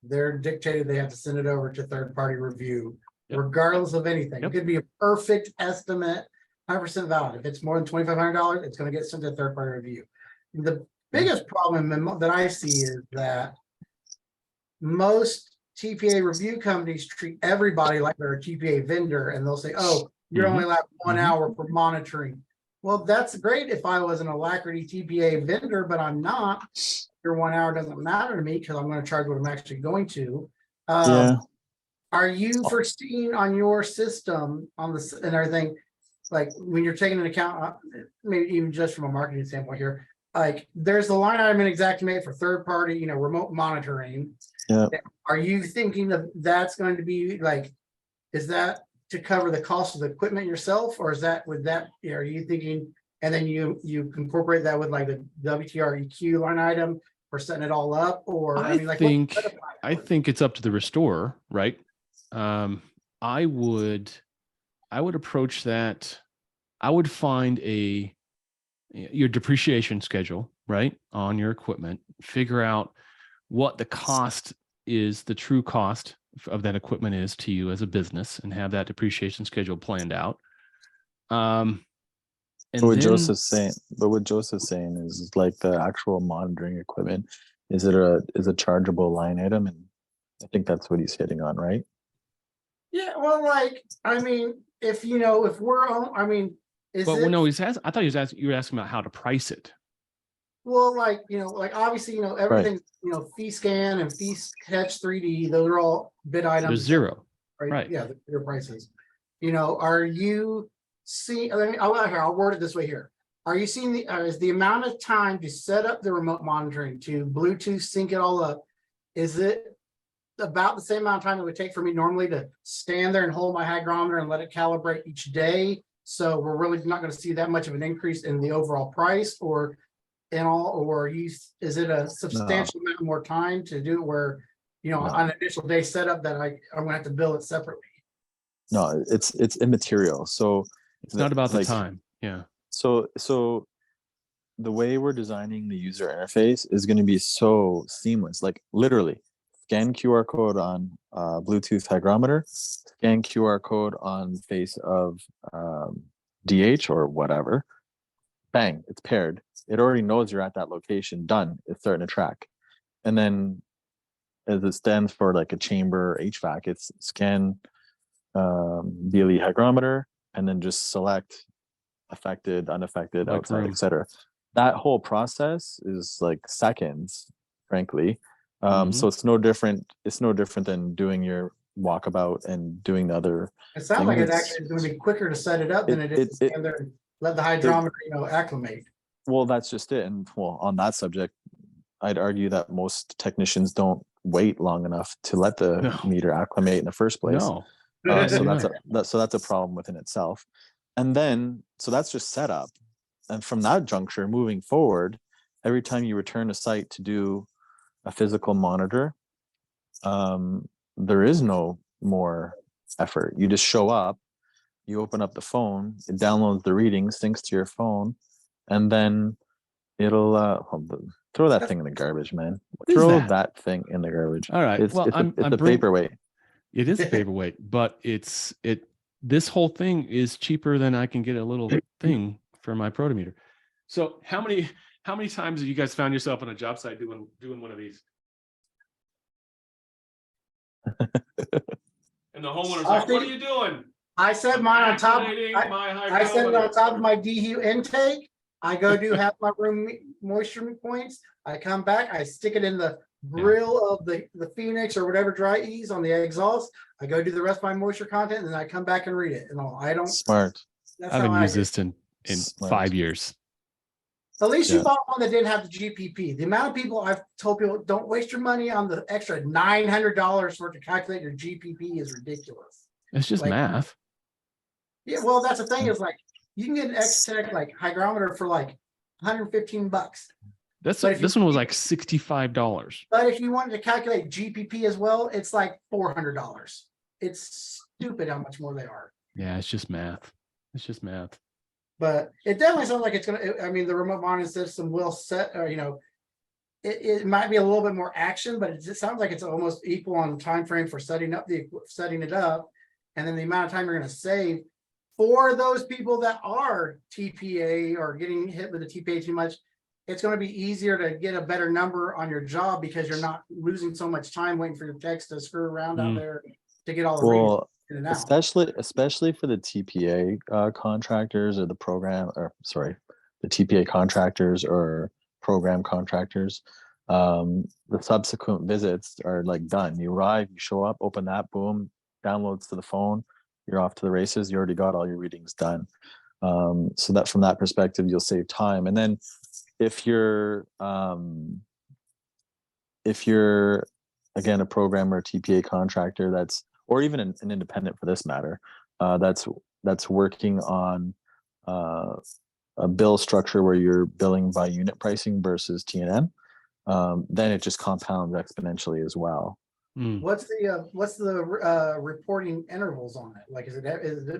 they're dictated they have to send it over to third-party review, Yep. regardless of anything. Yep. It could be a perfect estimate, 100% valid. If it's more than $2,500, it's going to get sent to third-party review. The biggest problem that I see is that most TPA review companies treat everybody like they're a TPA vendor, and they'll say, "Oh, you're only allowed 1 hour for monitoring." Well, that's great if I was an Alacrity TPA vendor, but I'm not. Your 1 hour doesn't matter to me because I'm going to charge what I'm actually going to. Yeah. Are you foreseeing on your system on this and everything, like when you're taking an account, maybe even just from a marketing standpoint here, like there's the line item in Xactimate for third party, remote monitoring. Yeah. Are you thinking that that's going to be like, is that to cover the cost of the equipment yourself, or are you thinking, and then you incorporate that with like the WTR EQ line item for setting it all up? Or I think it's up to the restorer, right? I would approach that. I would find your depreciation schedule, right, on your equipment, figure out what the cost is, the true cost of that equipment is to you as a business, and have that depreciation schedule planned out. And what Joseph's saying is like the actual monitoring equipment, is a chargeable line item, and I think that's what he's hitting on, right? Yeah, well, like, I mean, if we're on, I mean, I thought you were asking about how to price it. Well, like, obviously, everything, fee scan and fee catch 3D, those are all bid items. There's zero. Right? Right. Yeah, your prices. Are you seeing, I'll word it this way here. Are you seeing is the amount of time to set up the remote monitoring, to Bluetooth sync it all up, is it about the same amount of time it would take for me normally to stand there and hold my hygrometer and let it calibrate each day? So we're really not going to see that much of an increase in the overall price, or is it a substantial amount more time to do it where, on an initial day setup that I'm gonna have to bill it separately? No, it's immaterial. So it's not about the time. Yeah. So the way we're designing the user interface is going to be so seamless. Like literally, scan QR code on Bluetooth hygrometer, scan QR code on face of DH or whatever. Bang, it's paired. It already knows you're at that location. Done. It's starting to track. And then as it stands for like a chamber HVAC, it's scan BLE hygrometer and then just select affected, unaffected, Like outside, room. etc. That whole process is like seconds, frankly. So it's no different than doing your walkabout and doing the other. It sounds like it actually is going to be quicker to set it up than it is to stand there and let the hydrometer, acclimate. Well, that's just it. And well, on that subject, I'd argue that most technicians don't wait long enough to let the meter acclimate in the first place. No. So that's a problem within itself. And then, so that's just setup. And from that juncture, moving forward, every time you return to site to do a physical monitor, there is no more effort. You just show up, you open up the phone, it downloads the readings, syncs to your phone, and then it'll throw that thing in the garbage, man. Throw that thing in the garbage. All right. It's a paperweight. It is a paperweight, but this whole thing is cheaper than I can get a little thing for my protometer. So how many times have you guys found yourself on a job site doing one of these? And the homeowner's like, "What are you doing?" I set mine on top. I set it on top of my DHU intake. I go do half my room moisture points. I come back, I stick it in the grill of the Phoenix or whatever dry ease on the exhaust. I go do the rest of my moisture content, and then I come back and read it. And all. I don't. Smart. That's I haven't how used do it. this in Smart. 5 years. At least you Yeah. bought one that didn't have the GPP. The amount of people I've told people don't waste your money on the extra $900 for it to calculate your GPP is ridiculous. It's just Like- math. Yeah, well, that's the thing is like you can get an X-Tech like hygrometer for like $115. This But if this you- one was like $65. But if you wanted to calculate GPP as well, it's like $400. It's stupid how much more they are. Yeah, it's just math. It's just math. But it definitely sounds like it's gonna. I mean, the remote monitoring system will set, or it might be a little bit more action, but it just sounds like it's almost equal on time frame for setting it up, and then the amount of time you're going to save for those people that are TPA or getting hit with the TPA too much. It's going to be easier to get a better number on your job because you're not losing so much time waiting for your techs to screw around out there to get all the readings Well, in and out. especially for the TPA contractors or the TPA contractors or program contractors. The subsequent visits are like done. You arrive, you show up, open that, boom, downloads to the phone, you're off to the races. You already got all your readings done. So that from that perspective, you'll save time. And then if you're again a programmer or TPA contractor or even an independent for this matter, that's working on a bill structure where you're billing by unit pricing versus T&M, then it just compounds exponentially as well. What's the reporting intervals on it? Like,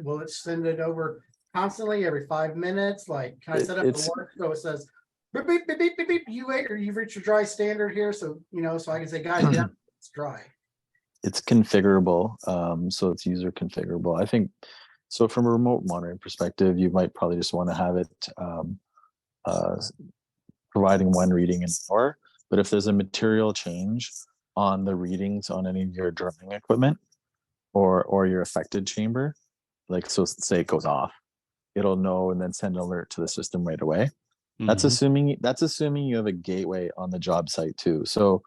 will it send it over constantly every 5 minutes? Like, can I set up the work so it says beep beep beep beep beep beep, you've reached your dry standard here, so so I can say, guys, yeah, it's dry. It's configurable, so it's user configurable. I think so. From a remote monitoring perspective, you might probably just want to have it providing one reading an hour. But if there's a material change on the readings on any of your drilling equipment or your affected chamber, like so say it goes off, it'll know and then send an alert to the system right away. That's assuming you have a gateway on the job site too. So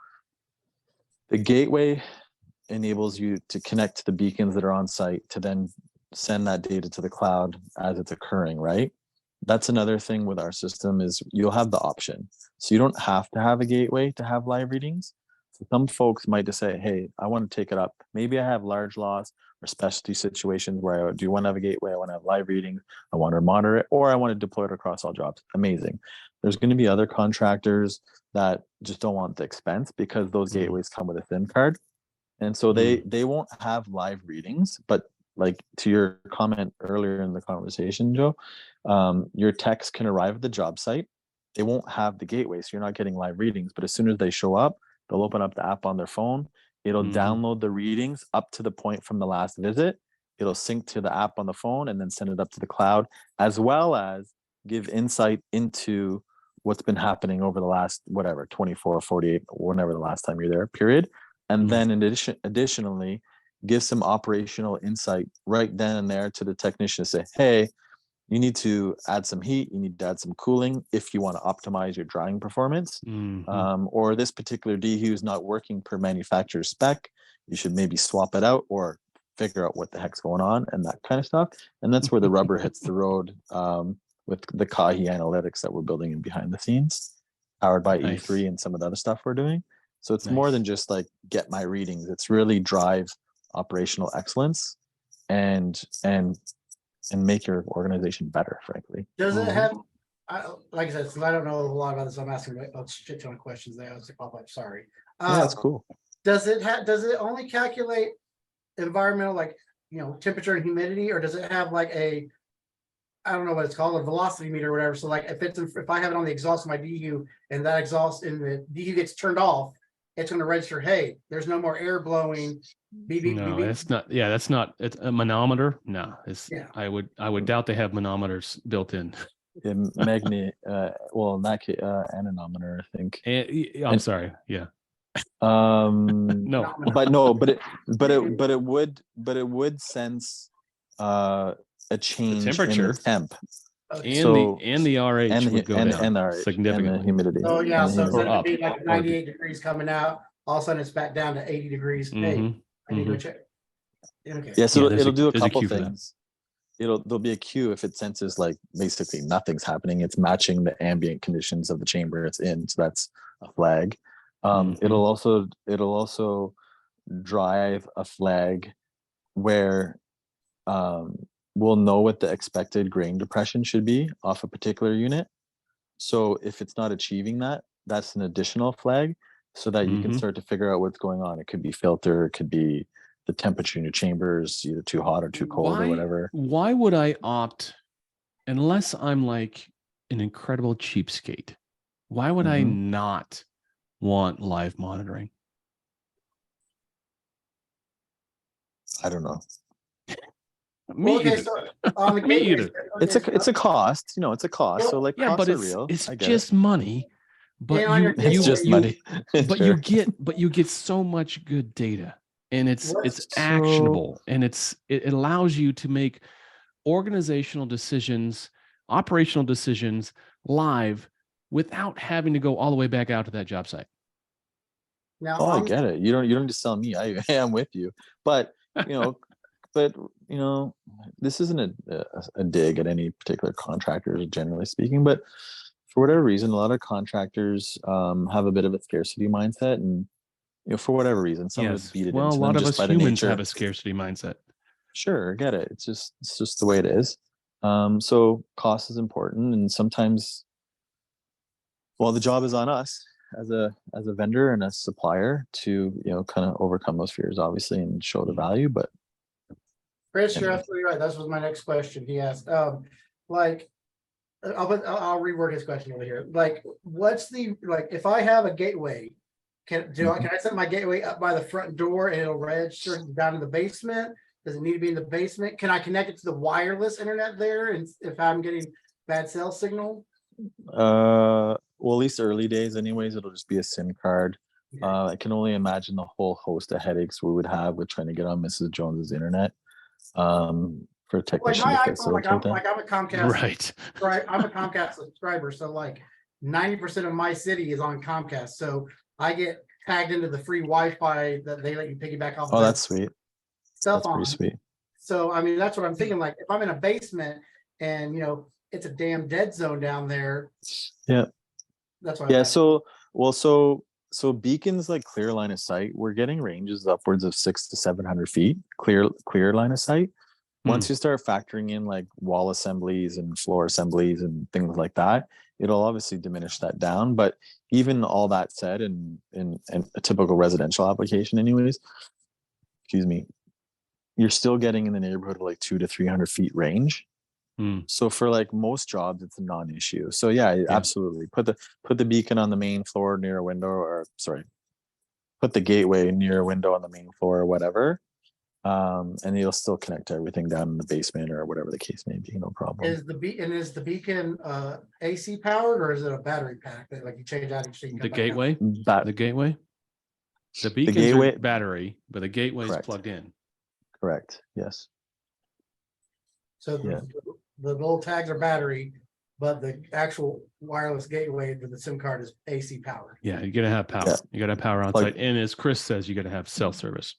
the gateway enables you to connect to the beacons that are on site to then send that data to the cloud as it's occurring, right? That's another thing with our system is you'll have the option. So you don't have to have a gateway to have live readings. So some folks might just say, hey, I want to take it up. Maybe I have large loss or specialty situations where I do want to have a gateway. I want to have live readings. I want to monitor it, or I want to deploy it across all jobs. Amazing. There's going to be other contractors that just don't want the expense because those gateways come with a SIM card. And so they won't have live readings, but like to your comment earlier in the conversation, Joe, your techs can arrive at the job site. They won't have the gateway, so you're not getting live readings. But as soon as they show up, they'll open up the app on their phone. It'll download the readings up to the point from the last visit. It'll sync to the app on the phone and then send it up to the cloud, as well as give insight into what's been happening over the last, 24 or 48, whenever the last time you're there, period. And then additionally, give some operational insight right then and there to the technician to say, hey, you need to add some heat, you need to add some cooling if you want to optimize your drying performance. Or this particular dehu is not working per manufacturer's spec. You should maybe swap it out or figure out what the heck's going on and that kind of stuff. And that's where the rubber hits the road with the Kahi analytics that we're building in behind the scenes, powered by E3 and some of the other stuff we're doing. So it's more than just like get my readings. It's really drive operational excellence and make your organization better, frankly. Does it have, like I said, since I don't know a lot about this, I'm asking a shit ton of questions there. I was like, sorry. Yeah, that's cool. Does it only calculate environmental, like, temperature and humidity, or does it have like I don't know what it's called, a velocity meter or whatever? So like if I have it on the exhaust of my DU and that exhaust in the DU gets turned off, it's going to register, hey, there's no more air blowing. No, it's not. Yeah, that's not. It's a manometer. No, I would doubt they have manometers built in. Well, in that case, anemometer, I think. I'm sorry. Yeah. No, but it would sense a change in the temp. Okay. And the RH would go down and the significantly. humidity. So yeah, and the so humidity. instead Or of being up. like 98 degrees coming out, all of a sudden it's back down to 80 degrees. Hey, Mhm, I need to go mhm. check. Okay. Yeah, so Yeah, there's it'll do a there's couple queue for that. things. There'll be a queue if it senses like basically nothing's happening. It's matching the ambient conditions of the chamber it's in. So that's a flag. Mhm. It'll also drive a flag where we'll know what the expected grain depression should be off a particular unit. So if it's not achieving that, that's an additional flag so that you can Mhm. start to figure out what's going on. It could be filter, it could be the temperature in your chambers, either too hot or too cold or whatever. Why would I opt, unless I'm like an incredible cheapskate, why would I Mhm. not want live monitoring? I don't know. Me Well, okay, either. so on the Me gateway, either. It's a cost, it's a cost. So like Yeah, costs but are it's real. it's I get just money. But And on your you it's just you money. but Sure. you get so much good data, and it's What's actionable, and it allows you to make organizational decisions, operational decisions live without having to go all the way back out to that job site. now Oh, I on get it. You don't just tell me. I am with you. But you know, but this isn't a dig at any particular contractors, generally speaking. But for whatever reason, a lot of contractors have a bit of a scarcity mindset, and for whatever reason, some of it's Yes. beat it Well, a into lot them of just us by the humans nature. have a scarcity mindset. Sure, I get it. It's just the way it is. So cost is important, and sometimes, well, the job is on us as a vendor and a supplier to kind of overcome those fears, obviously, and show the value. But Chris, you're anyway. absolutely right. That was my next question. He asked, like, I'll reword his question over here. Like, what's the if I have a gateway, can I set my gateway up by the front door and it'll register down in the basement? Does it need to be in the basement? Can I connect it to the wireless internet there? And if I'm getting bad cell signal? Well, at least early days, anyways, it'll just be a SIM card. Okay. I can only imagine the whole host of headaches we would have with trying to get on Mrs. Jones's internet. For a Like technician my to iPhone, facilitate that. I'm a Comcast, Right. right? I'm a Comcast subscriber, so like 90% of my city is on Comcast, so I get tagged into the free Wi-Fi that they let you piggyback off. Oh, their that's sweet. cell That's pretty phone. sweet. So I mean, that's what I'm thinking. Like, if I'm in a basement and it's a damn dead zone down there. Yeah. That's why. Yeah. So beacons like clear line of sight, we're getting ranges upwards of 600 to 700 feet clear line of sight. Once you start factoring in like wall assemblies and floor assemblies and things like that, it'll obviously diminish that down. But even all that said, in a typical residential application, anyways, excuse me, you're still getting in the neighborhood of like 200 to 300 feet range. So for like most jobs, it's a non-issue. So yeah, absolutely. Put the beacon on the main floor near a window, or sorry, put the gateway near a window on the main floor or whatever. And you'll still connect to everything down in the basement or whatever the case may be, no problem. Is the beacon AC powered, or is it a battery pack that like you change out each The gateway? That The gateway? The beacons gateway are battery, but the gateway is Correct. plugged in. Correct. Yes. So the little tags are battery, but the actual wireless gateway to the SIM card is AC powered. Yeah, you gotta have power. Yeah. You gotta have power on Plug- site. And as Chris says, you gotta have cell service.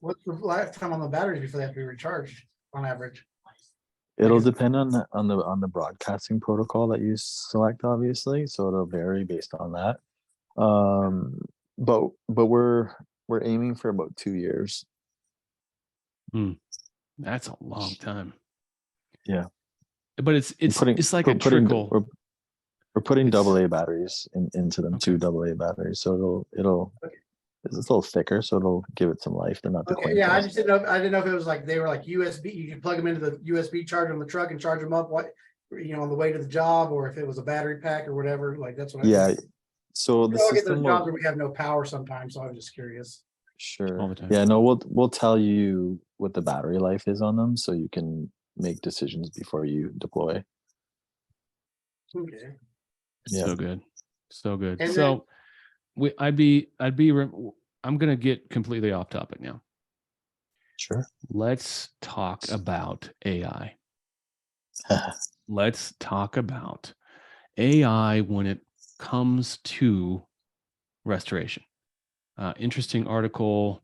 What's the lifetime on the batteries before they have to be recharged on average? It'll Like, depend on the broadcasting protocol that you select, obviously. So it'll vary based on that. But we're aiming for about 2 years. That's a long time. Yeah. But it's like a trickle. We're putting It's- AA batteries into them, Okay. 2 AA batteries. So it'll it's a little thicker, so it'll give it some life. They're not the okay, yeah, I coin just didn't know. I didn't know if it was like they were like USB. You could plug them into the USB charger on the truck and charge them up. On the way to the job, or if it was a battery pack or whatever. Like that's what. Yeah. So the We all get system those will, jobs where we have no power sometimes. So I'm just curious. sure. All the time. Yeah, no, we'll tell you what the battery life is on them, so you can make decisions before you deploy. Okay. Yeah. So good. So good. And So I'm gonna get completely off topic now. Sure. Let's talk about AI. let's talk about AI when it comes to restoration. Interesting article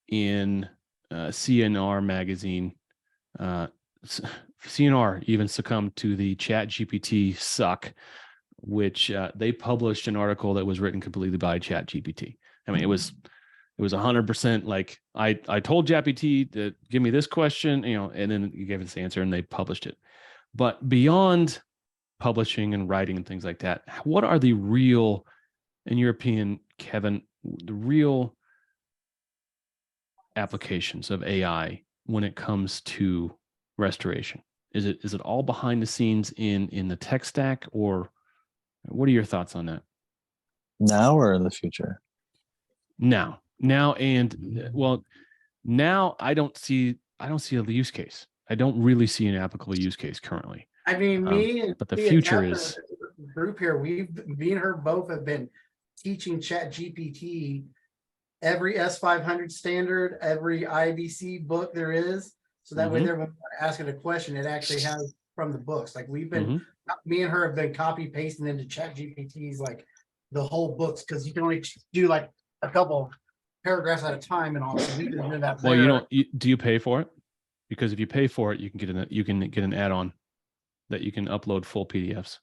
in CNR magazine. CNR even succumbed to the ChatGPT suck, which they published an article that was written completely by ChatGPT. I mean, it was 100% like I told ChatGPT to give me this question, and then you gave it this answer, and they published it. But beyond publishing and writing and things like that, what are the real, in your opinion, Kevin, the real applications of AI when it comes to restoration? Is it all behind the scenes in the tech stack, or what are your thoughts on that? Now or in the future? Now, and well, now I don't see a use case. I don't really see an applicable use case currently. I mean, but the me and future Catherine, is group here. Me and her both have been teaching ChatGPT every S500 standard, every IBC book there is, so that way, when we're asking a question, it actually has from the books. Like we've been, me and her have been copy pasting into ChatGPT's like the whole books, because you can only do like a couple paragraphs at a time and all. So we've been doing that. Well, do you pay for it? Because if you pay for it, you can get an add-on that you can upload full PDFs.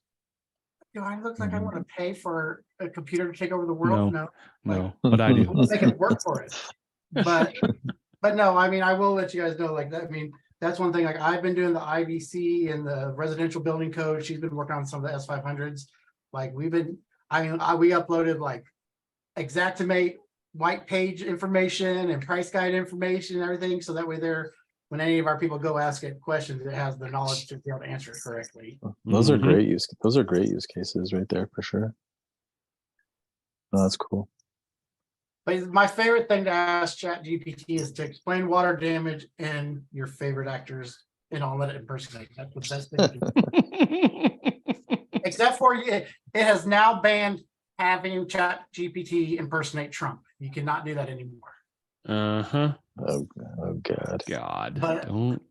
I look like I want to pay for a computer to take over the world. No, but I do. They can work for it, but no. I mean, I will let you guys know. Like that. I mean, that's one thing. Like I've been doing the IBC and the residential building code. She's been working on some of the S500s. Like we've been. I mean, we uploaded like Xactimate white page information and price guide information and everything, so that way when any of our people go ask it questions, it has the knowledge to be able to answer it correctly. Those are great use cases right there for sure. Oh, that's cool. But my favorite thing to ask ChatGPT is to explain water damage and your favorite actors, and I'll let it impersonate. That's the best thing to do. Except for it has now banned having ChatGPT impersonate Trump. You cannot do that anymore. Oh God. But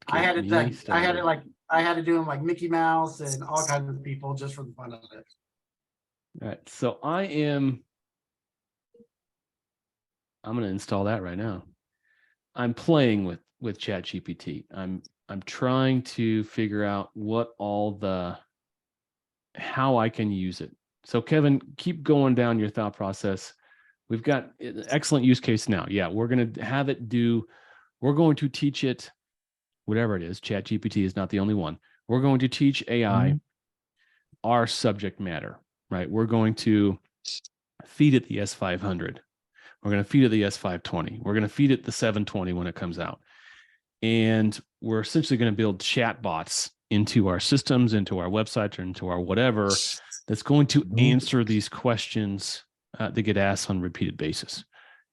I had to do them like Mickey Mouse and all kinds of people just for the fun of it. All right. So I'm going to install that right now. I'm playing with ChatGPT. I'm trying to figure out how I can use it. So Kevin, keep going down your thought process. We've got an excellent use case now. Yeah, we're going to teach it, whatever it is. ChatGPT is not the only one. We're going to teach AI our subject matter, right? We're going to feed it the S500. We're going to feed it the S520. We're going to feed it the 720 when it comes out. And we're essentially going to build chat bots into our systems, into our websites, or into our whatever, that's going to answer these questions that get asked on a repeated basis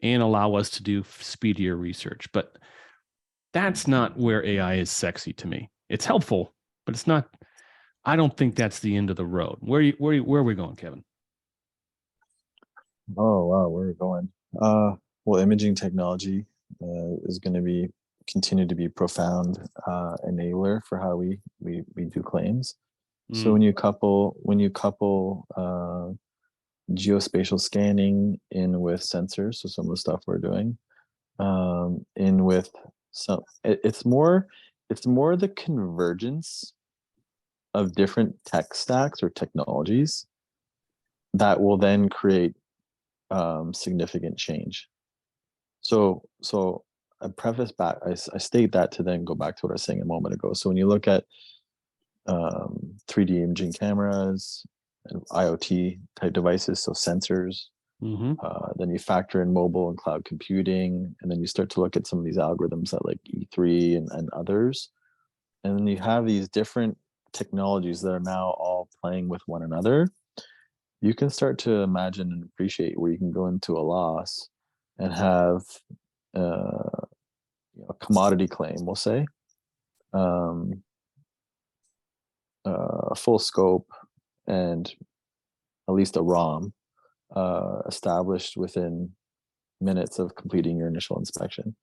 and allow us to do speedier research. But that's not where AI is sexy to me. It's helpful, but it's not. I don't think that's the end of the road. Where are we going, Kevin? Oh wow, where are we going? Well, imaging technology is going to continue to be profound enabler for how we do claims. So when you couple geospatial scanning in with sensors, so some of the stuff we're doing, in with some, it's more the convergence of different tech stacks or technologies that will then create significant change. So I preface back, I state that to then go back to what I was saying a moment ago. So when you look at 3D imaging cameras and IoT type devices, so sensors, then you factor in mobile and cloud computing, and then you start to look at some of these algorithms that like E3 and others, and then you have these different technologies that are now all playing with one another. You can start to imagine and appreciate where you can go into a loss and have a commodity claim, we'll say, a full scope and at least a ROM established within minutes of completing your initial inspection.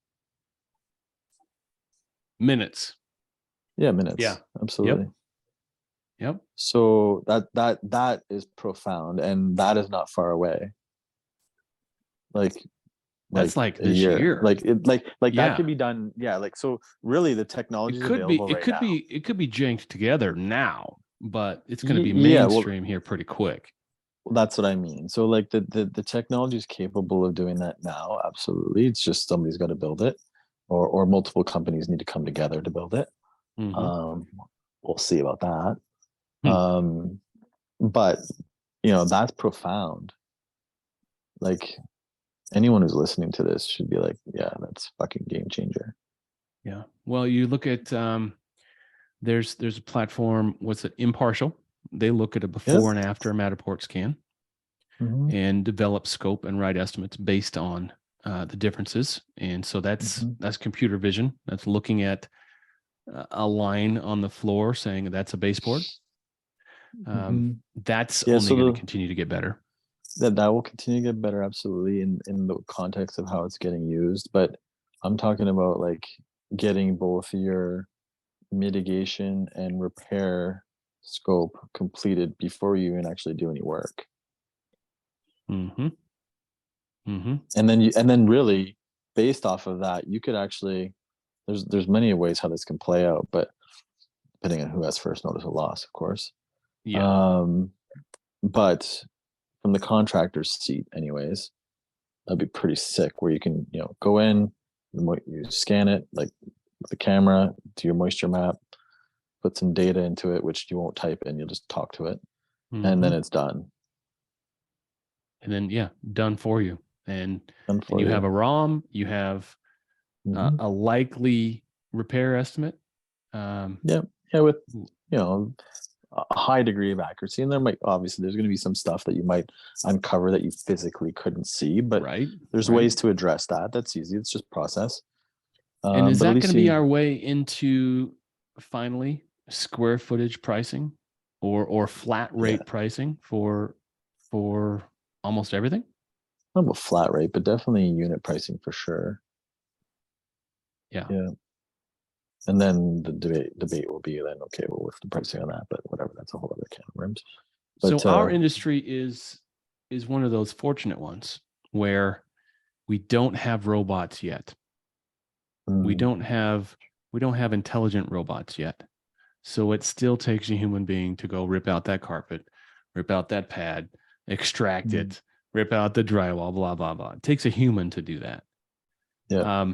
Minutes. Yeah, minutes. Yeah, absolutely. Yep. So that is profound, and that is not far away. Like That's like a this year. Like that Yeah. could be done. Yeah. Like, so really the technology is available right now. It could be janked together now, but it's going to be Yeah, well, mainstream here pretty quick. that's what I mean. So like the technology is capable of doing that now. Absolutely. It's just somebody's got to build it, or multiple companies need to come together to build it. Mhm. We'll see about that. Hmm. But that's profound. Like, anyone who's listening to this should be like, yeah, that's fucking game changer. Yeah. Well, you look at there's a platform, what's it, Impartial. They look at a before and after Matterport scan Mhm. and develop scope and write estimates based on the differences. And so that's computer vision. That's looking at a line on the floor saying that's a baseboard. That's only going to continue to get better. That will continue to get better, absolutely, in the context of how it's getting used. But I'm talking about like getting both your mitigation and repair scope completed before you even actually do any work. And then really based off of that, you could actually, there's many ways how this can play out, but depending on who has first notice of loss, of course. Yeah. But from the contractor's seat anyways, that'd be pretty sick, where you can go in, you scan it like with the camera, do your moisture map, put some data into it, which you won't type in, you'll just talk to it, and then it's done. And then done for you. And And you have a ROM, you have a likely repair estimate. With a high degree of accuracy. And there might, obviously there's going to be some stuff that you might uncover that you physically couldn't see, but there's ways to address that. That's easy. It's just process. And is that going to be our way into finally square footage pricing or flat rate pricing for almost everything? Not about flat rate, but definitely unit pricing for sure. Yeah. And then the debate will be then, okay, well, what's the pricing on that? But whatever, that's a whole other can of worms. So our industry is one of those fortunate ones where we don't have robots yet. We don't have intelligent robots yet. So it still takes a human being to go rip out that carpet, rip out that pad, extract it, rip out the drywall, blah, blah, blah. It takes a human to do that. Yeah.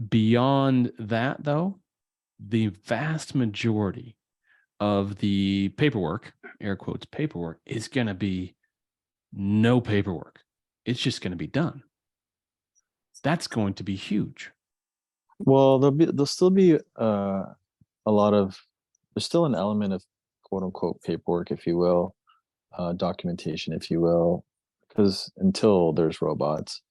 Beyond that, though, the vast majority of the paperwork, air quotes paperwork, is going to be no paperwork. It's just going to be done. That's going to be huge. Well, there'll still be a lot of, there's still an element of quote unquote paperwork, if you will, documentation, if you will, because until there's robots,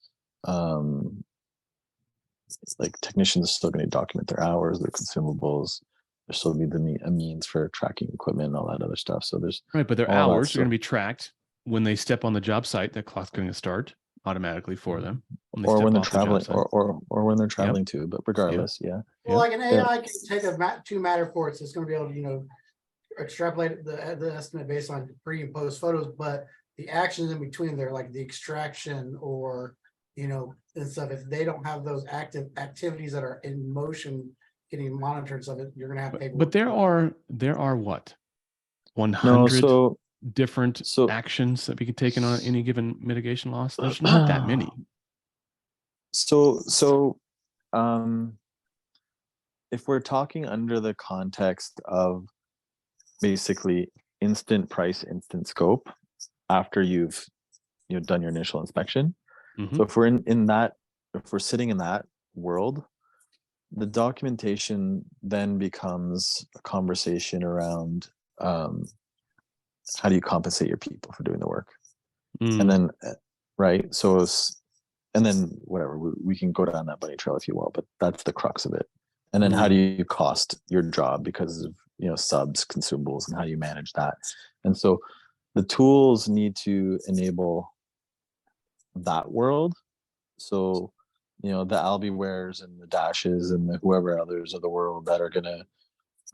like technicians are still going to document their hours, their consumables. There's still need a means for tracking equipment and all that other stuff. So there's but their hours are going to be tracked when they step on the job site. That clock's going to start automatically for them, or when they're traveling, or when they're traveling too. But regardless, Well, like an AI can take two Matterports. It's going to be able to extrapolate the estimate based on pre and post photos, but the actions in between there, like the extraction or and stuff, if they don't have those active activities that are in motion getting monitored, so that you're going to have paperwork. But there are what, 100 different actions that we can take on any given mitigation loss? There's not that many. So if we're talking under the context of basically instant price, instant scope after you've done your initial inspection. So if we're in that, if we're sitting in that world, the documentation then becomes a conversation around how do you compensate your people for doing the work, and then and then whatever, we can go down that bunny trail if you will, but that's the crux of it. And then how do you cost your job because of subs, consumables, and how you manage that. And so the tools need to enable that world. So the Albiwares and the Dashes and the whoever others of the world that are gonna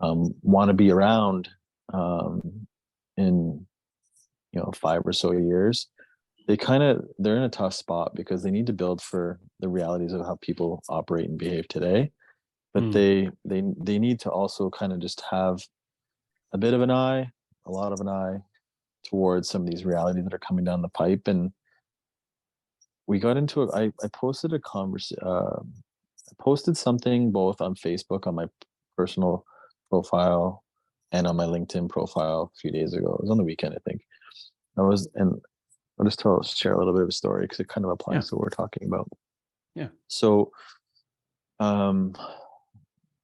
want to be around in 5 or so years, they're in a tough spot because they need to build for the realities of how people operate and behave today, but they need to also kind of just have a bit of an eye, a lot of an eye towards some of these realities that are coming down the pipe. And we got into I posted a I posted something both on Facebook on my personal profile and on my LinkedIn profile a few days ago. It was on the weekend, I think. And I'll just share a little bit of a story because it kind of applies to what we're talking about. Yeah. So, what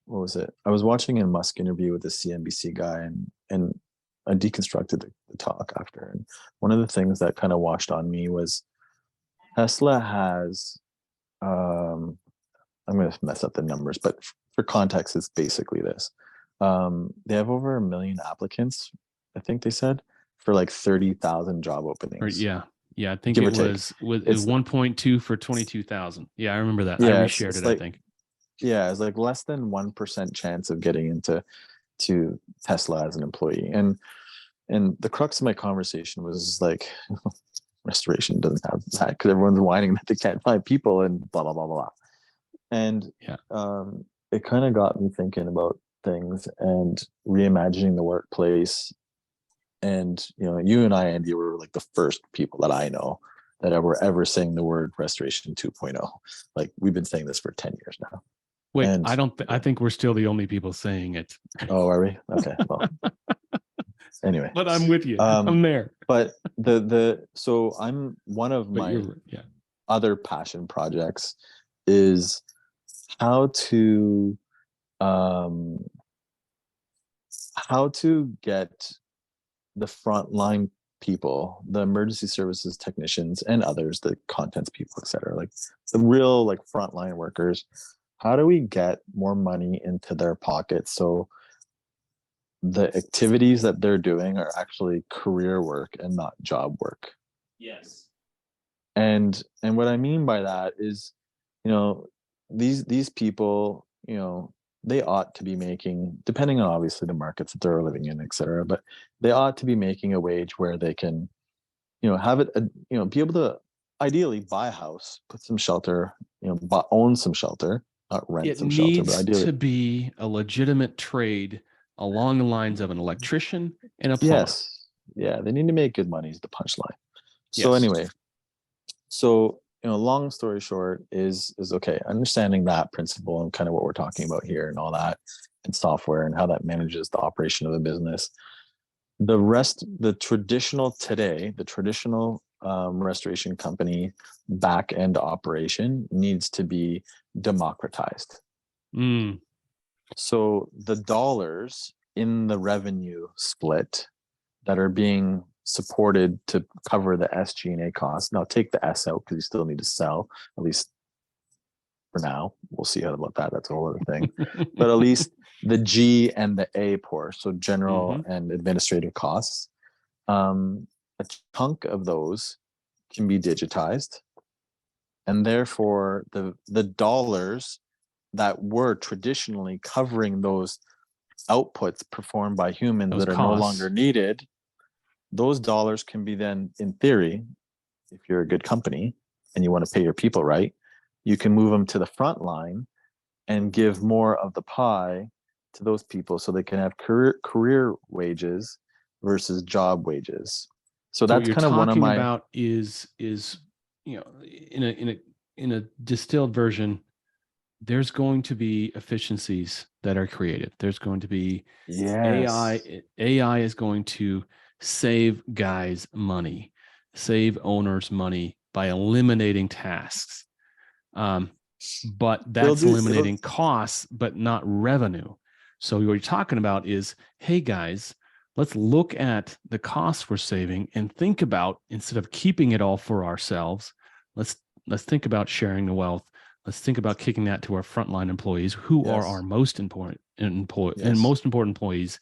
was it? I was watching a Musk interview with the CNBC guy, and I deconstructed the talk after. And one of the things that kind of washed on me was Tesla has, I'm going to mess up the numbers, but for context, it's basically this. They have over 1 million applicants, I think they said, for like 30,000 job openings. Yeah. I think Give or it take. was 1.2 for 22,000. Yeah, I remember that. Yeah, I reshared it, like, I think. Yeah, it's like less than 1% chance of getting into Tesla as an employee. And the crux of my conversation was like, restoration doesn't have that because everyone's whining that they can't find people and blah blah blah blah. And it kind of got me thinking about things and reimagining the workplace. And you and I, Andy, were like the first people that I know that were ever saying the word restoration 2.0. Like, we've been saying this for 10 years now. Wait, and, I think we're still the only people saying it. Oh, are we? Okay. Well, anyway. But I'm with you. I'm there. But so I'm one of my other passion projects is how to get the frontline people, the emergency services technicians and others, the contents people, etc., like the real like frontline workers, how do we get more money into their pockets so the activities that they're doing are actually career work and not job work? Yes. And what I mean by that is, these people, they ought to be making, depending on obviously the markets that they're living in, et cetera, but they ought to be making a wage where they can, have it, be able to ideally buy a house, put some shelter, own some shelter, not rent some shelter, but ideally. It needs to be a legitimate trade along the lines of an electrician and a plumber. Yes. Yeah, they need to make good money is the punchline. So anyway, long story short is okay, understanding that principle and kind of what we're talking about here and all that, and software and how that manages the operation of a business. The traditional restoration company back end operation needs to be democratized. So the dollars in the revenue split that are being supported to cover the SG&A costs. Now take the S out because you still need to sell, at least for now. We'll see how about that. That's a whole other thing. But at least the G and the A portion, so general and administrative costs, a chunk of those can be digitized. And therefore the dollars that were traditionally covering those outputs performed by humans that are no longer needed, those dollars can be then, in theory, if you're a good company and you want to pay your people right, you can move them to the front line and give more of the pie to those people so they can have career wages versus job wages. So that's kind of one of my about is in a distilled version, there's going to be efficiencies that are created. There's going to be AI is going to save guys money, save owners money by eliminating tasks. But that's eliminating costs, but not revenue. So what you're talking about is, hey guys, let's look at the costs we're saving and think about, instead of keeping it all for ourselves, let's think about sharing the wealth. Let's think about kicking that to our frontline employees, who are our most important employees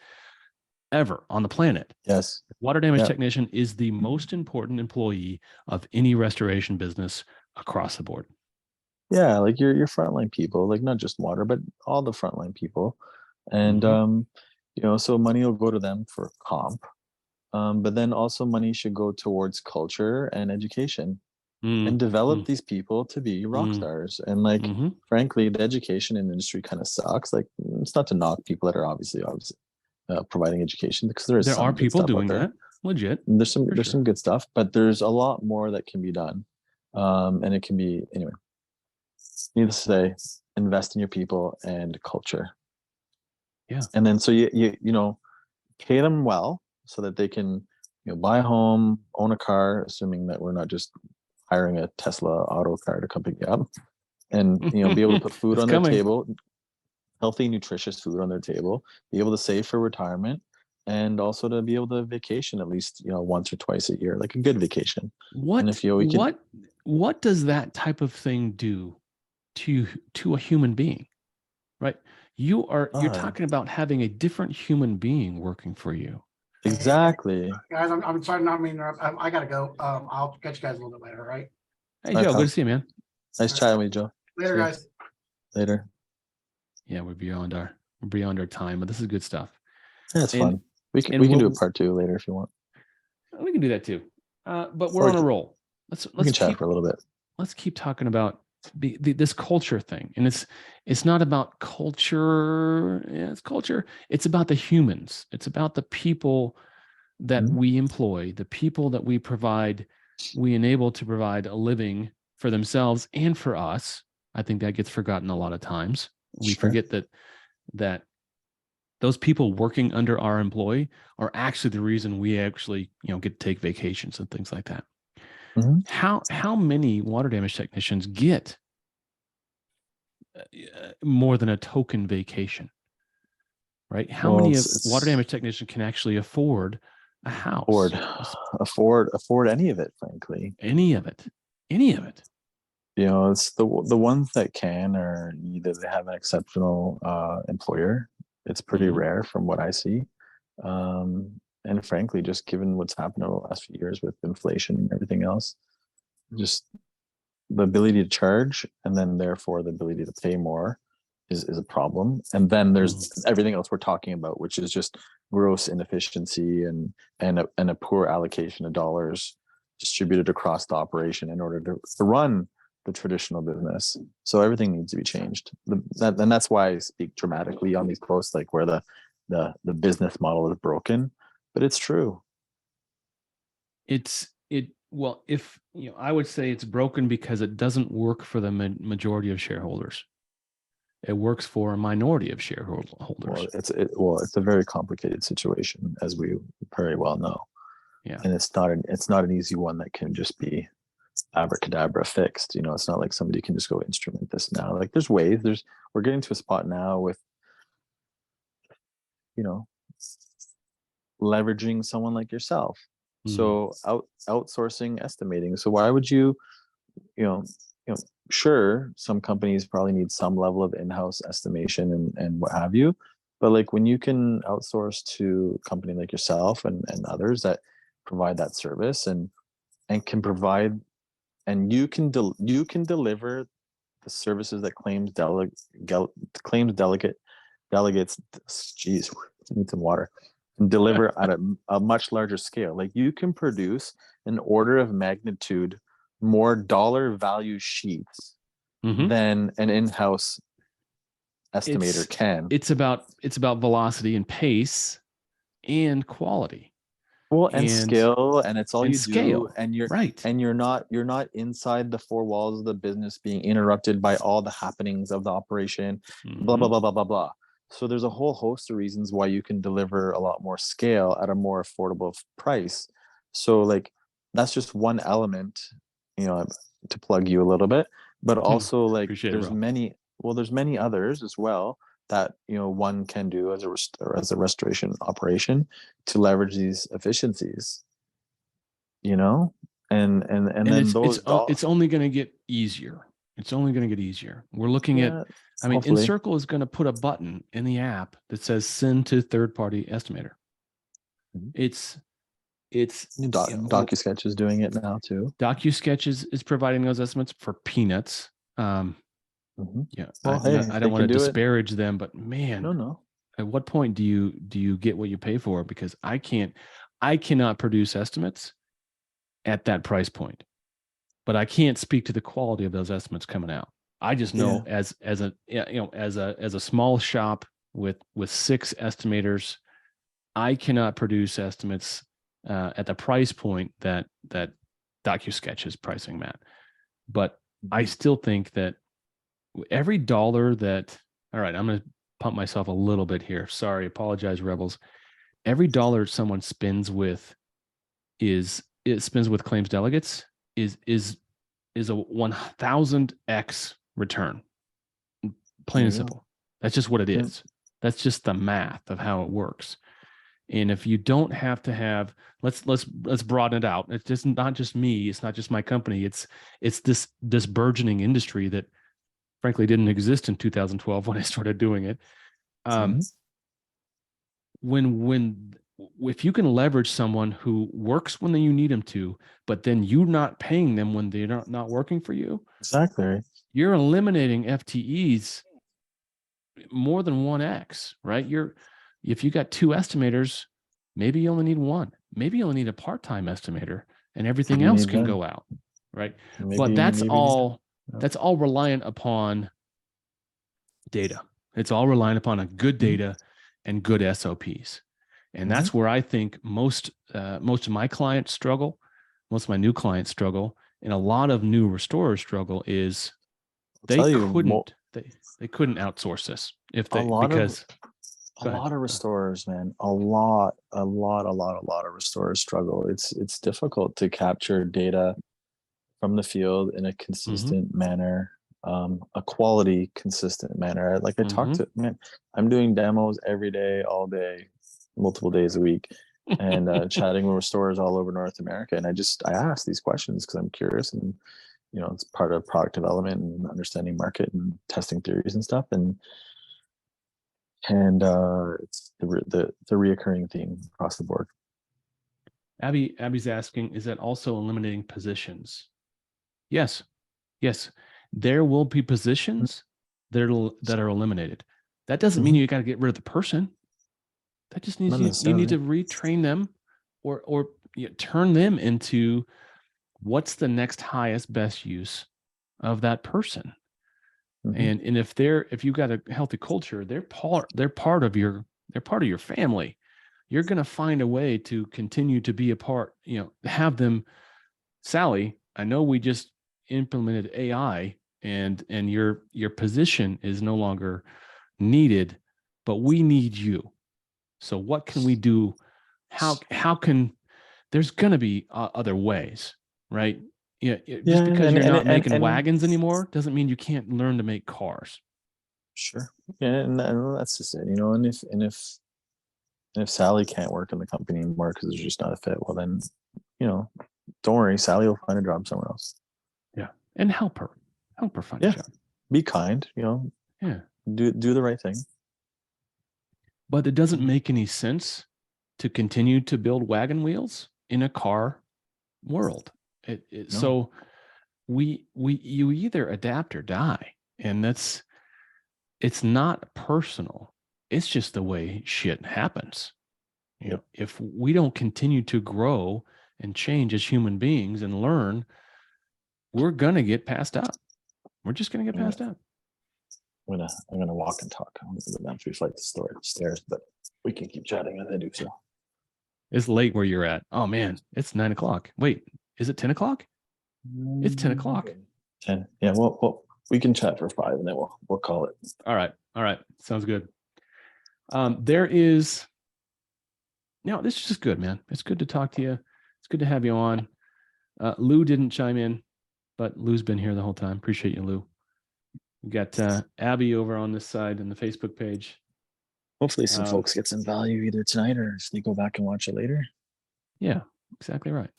ever on the planet. Yes. Water damage technician is the most important employee of any restoration business across the board. Yeah, like your frontline people, like not just water, but all the frontline people. And So money will go to them for comp. But then also money should go towards culture and education and develop these people to be rock stars. And like, frankly, the education industry kind of sucks. Like, it's not to knock people that are obviously providing education, because there are people doing that, legit. And there's some good stuff, but there's a lot more that can be done. And it can be, anyway, needless to say, invest in your people and culture. Yeah. And then so you pay them well so that they can buy a home, own a car, assuming that we're not just hiring a Tesla auto car to come pick you up, and be able to put food on their table, healthy, nutritious food on their table, be able to save for retirement, and also to be able to vacation at least once or twice a year, like a good vacation. What does that type of thing do to a human being, right? You're talking about having a different human being working for you. Exactly. Guys, I'm sorry, not mean, I gotta go. I'll catch you guys a little bit later, right? Hey, Joe, good to see you, man. Nice chatting with you, Joe. Later, guys. Later. Yeah, we're beyond our time, but this is good stuff. Yeah, it's fun. We can do a part 2 later if you want. We can do that too. But we're on a roll. Let's chat for a little bit. Let's keep talking about this culture thing. And it's not about culture. Yeah, it's culture. It's about the humans. It's about the people that we employ, the people that we enable to provide a living for themselves and for us. I think that gets forgotten a lot of times. We forget that those people working under our employee are actually the reason we actually, get to take vacations and things like that. How many water damage technicians get more than a token vacation, right? How many water damage technicians can actually afford a house? Afford any of it, frankly. Any of it. It's the ones that can, or either they have an exceptional employer. It's pretty rare from what I see. And frankly, just given what's happened over the last few years with inflation and everything else, just the ability to charge and then therefore the ability to pay more is a problem. And then there's everything else we're talking about, which is just gross inefficiency and a poor allocation of dollars distributed across the operation in order to run the traditional business. So everything needs to be changed. And that's why I speak dramatically on these posts, like where the business model is broken. But it's true. Well, if I would say it's broken because it doesn't work for the majority of shareholders. It works for a minority of shareholders. Well, it's a very complicated situation, as we very well know. Yeah, and it's not an easy one that can just be abracadabra fixed. It's not like somebody can just go instrument this now. Like there's ways. We're getting to a spot now with leveraging someone like yourself. So outsourcing estimating. So why would you sure, some companies probably need some level of in-house estimation and what have you, but like when you can outsource to a company like yourself and others that provide that service and can provide, and you can deliver the services that claims delegates, geez, I need some water, and deliver at a much larger scale. Like you can produce an order of magnitude more dollar value sheets than an in-house estimator can. It's about velocity and pace and quality. Well, and skill, and it's all you scale. Do, and you're right, and you're not inside the four walls of the business being interrupted by all the happenings of the operation, blah blah blah blah blah blah. So there's a whole host of reasons why you can deliver a lot more scale at a more affordable price. So like that's just one element, to plug you a little bit, but also like there's many others as well that one can do as a restoration operation to leverage these efficiencies, and then it's only going to get easier. It's only going to get easier. We're looking at, Encircle is going to put a button in the app that says send to third-party estimator. It's DocuSketch is doing it now too. DocuSketch is providing those estimates for peanuts. Yeah. Well, I don't want to disparage them, but man, no. At what point do you get what you pay for? Because I cannot produce estimates at that price point, but I can't speak to the quality of those estimates coming out. I just know as a small shop with 6 estimators, I cannot produce estimates at the price point that DocuSketch is pricing, Matt. But I still think that every dollar that, all right, I'm going to pump myself a little bit here. Sorry, apologize, rebels. Every dollar someone spends with Claims Delegates is a 1000x return. Plain and simple. That's just what it is. That's just the math of how it works. And if you don't have to have, let's broaden it out. It's just not just me. It's not just my company. It's this burgeoning industry that frankly didn't exist in 2012 when I started doing it. If you can leverage someone who works when you need them to, but then you're not paying them when they're not working for you. Exactly. You're eliminating FTEs more than 1x, right? If you got 2 estimators, maybe you only need 1. Maybe you only need a part-time estimator and everything else can go out, right? But that's all reliant upon data. It's all reliant upon a good data and good SOPs. And that's where I think most of my clients struggle, most of my new clients struggle, and a lot of new restorers struggle is they couldn't outsource this a lot of restorers, man, a lot of restorers struggle. It's difficult to capture data from the field in a consistent manner, a quality consistent manner. Like I talked to, man, I'm doing demos every day, all day, multiple days a week, and chatting with restorers all over North America. And I ask these questions because I'm curious, and it's part of product development and understanding market and testing theories and stuff. And it's the reoccurring theme across the board. Abby's asking, is that also eliminating positions? Yes. There will be positions that are eliminated. That doesn't mean you got to get rid of the person. That just means you need to retrain them or turn them into what's the next highest best use of that person. And if you've got a healthy culture, they're part of your family. You're going to find a way to continue to be a part, have them. Sally, I know we just implemented AI and your position is no longer needed, but we need you. So what can we do? How can, there's going to be other ways, right? Just because you're not making wagons anymore doesn't mean you can't learn to make cars. Sure. Yeah, and that's just it, and if Sally can't work in the company anymore because it's just not a fit, well then, don't worry, Sally will find a job somewhere else. Yeah. And help her find a job. Be kind, Yeah. Do the right thing. But it doesn't make any sense to continue to build wagon wheels in a car world. So you either adapt or die. And it's not personal. It's just the way shit happens. If we don't continue to grow and change as human beings and learn, we're going to get passed up. We're just going to get passed up. I'm gonna walk and talk. I'm gonna go down 3 flights of stairs, but we can keep chatting as I do so. It's late where you're at. Oh man, it's 9 o'clock. Wait, is it 10 o'clock? It's 10 o'clock. 10. Yeah. Well, we can chat for 5 and then we'll call it. All right. Sounds good. There is. No, this is just good, man. It's good to talk to you. It's good to have you on. Lou didn't chime in, but Lou's been here the whole time. Appreciate you, Lou. We got Abby over on this side in the Facebook page. Hopefully some folks get some value either tonight or if they go back and watch it later. Yeah, exactly right.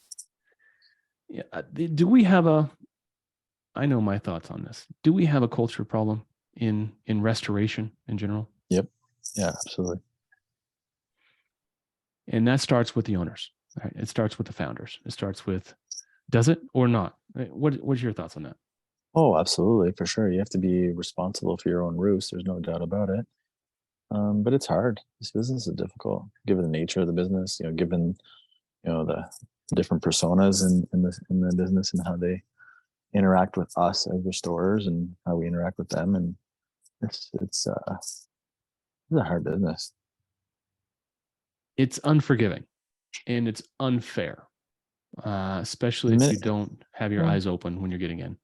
Yeah. Do we have I know my thoughts on this. Do we have a culture problem in restoration in general? Yep. Yeah, absolutely. And that starts with the owners. Right? It starts with the founders. It starts with, does it or not? What's your thoughts on that? Oh, absolutely. For sure. You have to be responsible for your own roofs. There's no doubt about it. But it's hard. This business is difficult given the nature of the business, given, the different personas in the business and how they interact with us as restorers and how we interact with them. And it's a hard business. It's unforgiving and it's unfair, especially if you don't have your eyes open when you're getting in.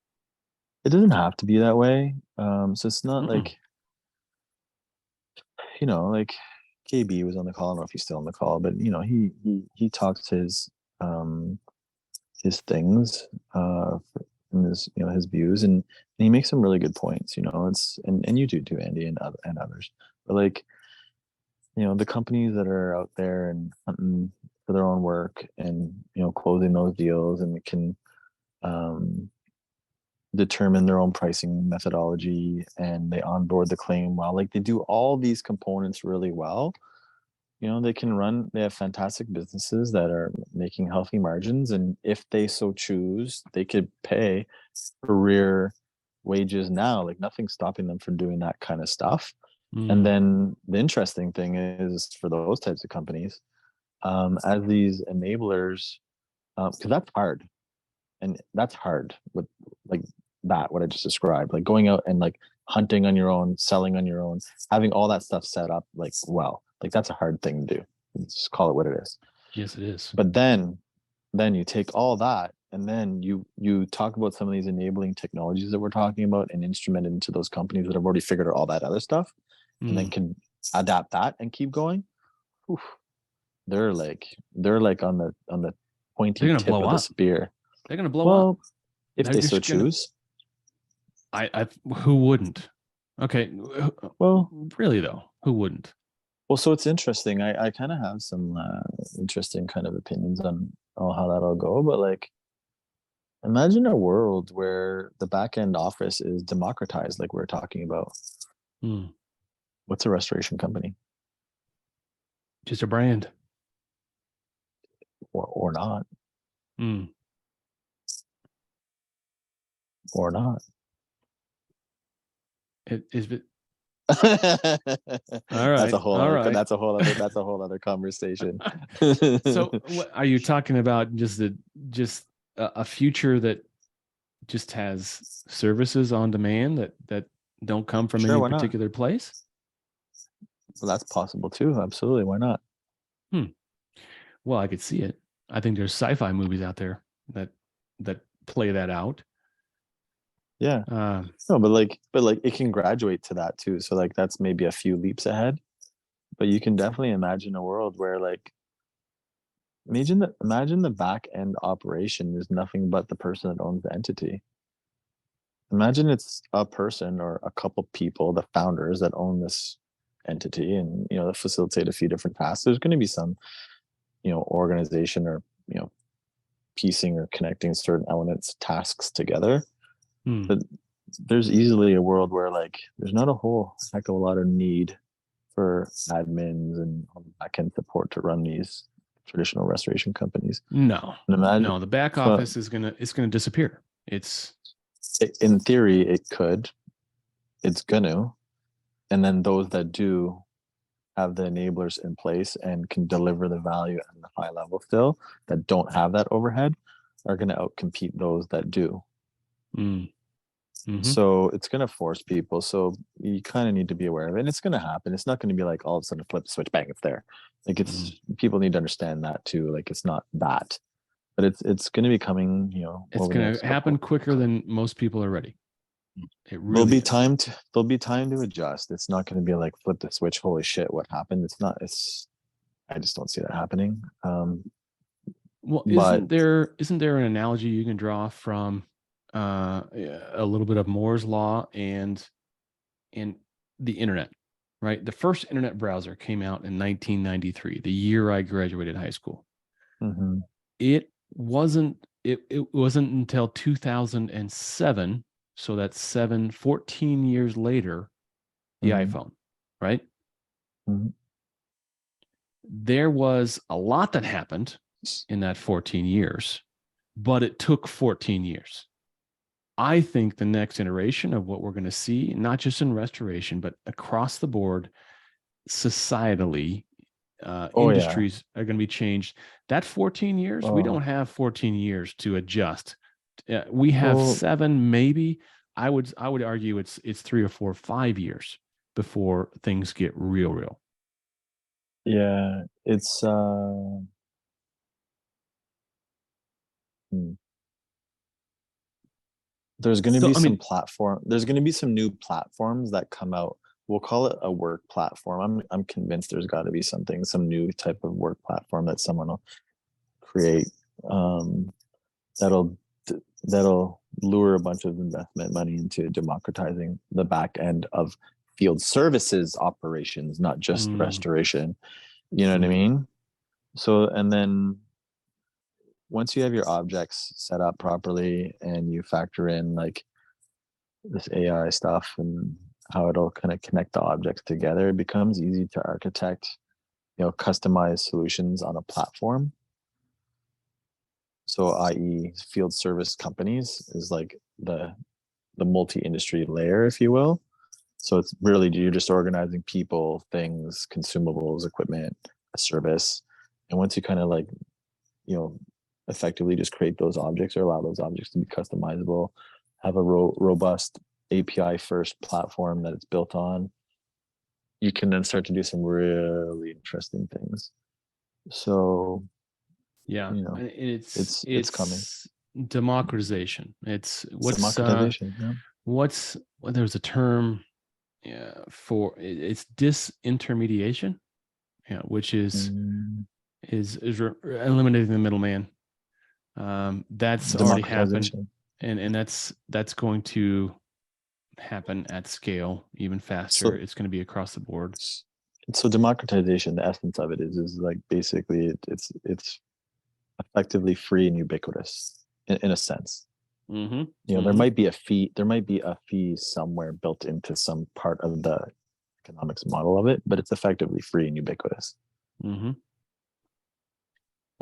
It doesn't have to be that way. So it's not like, like KB was on the call. I don't know if he's still on the call, but he talks his things, and his views, and he makes some really good points. It's and you do too, Andy, and others. But like, the companies that are out there and hunting for their own work and closing those deals, and it can determine their own pricing methodology, and they onboard the claim well. Like, they do all these components really well. They have fantastic businesses that are making healthy margins, and if they so choose, they could pay career wages now. Like, nothing's stopping them from doing that kind of stuff. And then the interesting thing is, for those types of companies, as these enablers, because that's hard, and that's hard with like what I just described, like going out and like hunting on your own, selling on your own, having all that stuff set up, like that's a hard thing to do. Just call it what it is. Yes, it is. But then you take all that, and then you talk about some of these enabling technologies that we're talking about and instrument it into those companies that have already figured out all that other stuff, and then can adapt that and keep going. Oof. They're like on the pointy tip of the spear. They're gonna blow up if they so choose. Who wouldn't? Okay. Well, really though, who wouldn't? Well, so it's interesting. I kind of have some interesting kind of opinions on how that'll go, but like, imagine a world where the back end office is democratized, like we're talking about. What's a restoration company? Just a brand, or not, or not. It is. All right. That's a whole other conversation. So what are you talking about? Just a future that just has services on demand that don't come from any particular place? Well, that's possible too. Absolutely. Why not? Well, I could see it. I think there's sci-fi movies out there that play that out. Yeah. No, but like it can graduate to that too. So like, that's maybe a few leaps ahead, but you can definitely imagine a world where like, imagine the back end operation is nothing but the person that owns the entity. Imagine it's a person or a couple people, the founders, that own this entity, and that facilitate a few different tasks. There's going to be some organization or piecing or connecting certain elements, tasks together. But there's easily a world where like there's not a whole heck of a lot of need for admins and back-end support to run these traditional restoration companies. No, the back office is gonna disappear. In theory it could. It's gonna. And then those that do have the enablers in place and can deliver the value at the high level still, that don't have that overhead, are going to outcompete those that do. So it's going to force people. So you kind of need to be aware of it. And it's going to happen. It's not going to be like all of a sudden flip the switch, bang, it's there. Like people need to understand that too. Like, it's not that, but it's going to be coming, it's going to happen quicker than most people are ready. It really there'll be time to adjust. It's not going to be like flip the switch, holy shit, what happened? I just don't see that happening. Well, isn't there an analogy you can draw from a little bit of Moore's law and the internet, right? The first internet browser came out in 1993, the year I graduated high school. It wasn't until 2007. So that's 14 years later, the iPhone, right? There was a lot that happened in that 14 years, but it took 14 years. I think the next iteration of what we're going to see, not just in restoration, but across the board, societally, Yeah. industries are going to be changed. That 14 years, we Oh. don't have 14 years to adjust. We have Well- 7, maybe. I would argue it's 3 or 4, 5 years before things get real. Yeah, it's there's going to So, be I mean- there's going to be some new platforms that come out. We'll call it a work platform. I'm convinced there's got to be some new type of work platform that someone will create, that'll lure a bunch of investment money into democratizing the back end of field services operations, not just restoration. You know what I mean? So, and then once you have your objects set up properly and you factor in like this AI stuff and how it'll kind of connect the objects together, it becomes easy to architect, customized solutions on a platform. So, i.e., field service companies is like the multi-industry layer, if you will. So it's really, you're just organizing people, things, consumables, equipment, a service. And once you kind of like, effectively just create those objects or allow those objects to be customizable, have a robust API first platform that it's built on, you can then start to do some really interesting things. So Yeah, it's coming. Democratization. It's Democratization. There's a term for it's disintermediation, which is eliminating the middleman. That's already happened, and that's going to happen at scale even faster. It's going to be across the board. So democratization, the essence of it is like basically it's effectively free and ubiquitous in a sense. There might be a fee somewhere built into some part of the economics model of it, but it's effectively free and ubiquitous. Well,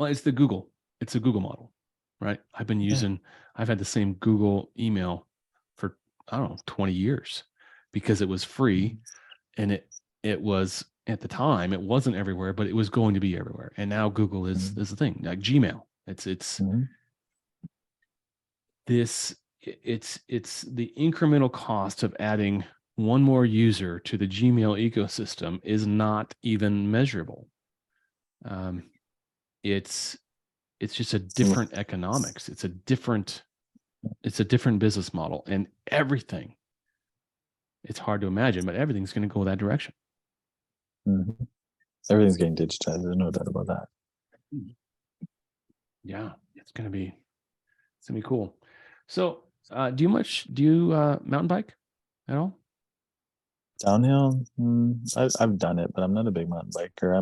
it's a Google model, right? I've had the same Google email for, I don't know, 20 years because it was free, and it was, at the time, it wasn't everywhere, but it was going to be everywhere. And now Google is the thing, like Gmail. It's the incremental cost of adding one more user to the Gmail ecosystem is not even measurable. It's just a different economics. It's a different business model, and everything. It's hard to imagine, but everything's going to go that direction. Everything's getting digitized. There's no doubt about that. Yeah, it's gonna be cool. So, do you mountain bike at all? Downhill, I've done it, but I'm not a big mountain biker.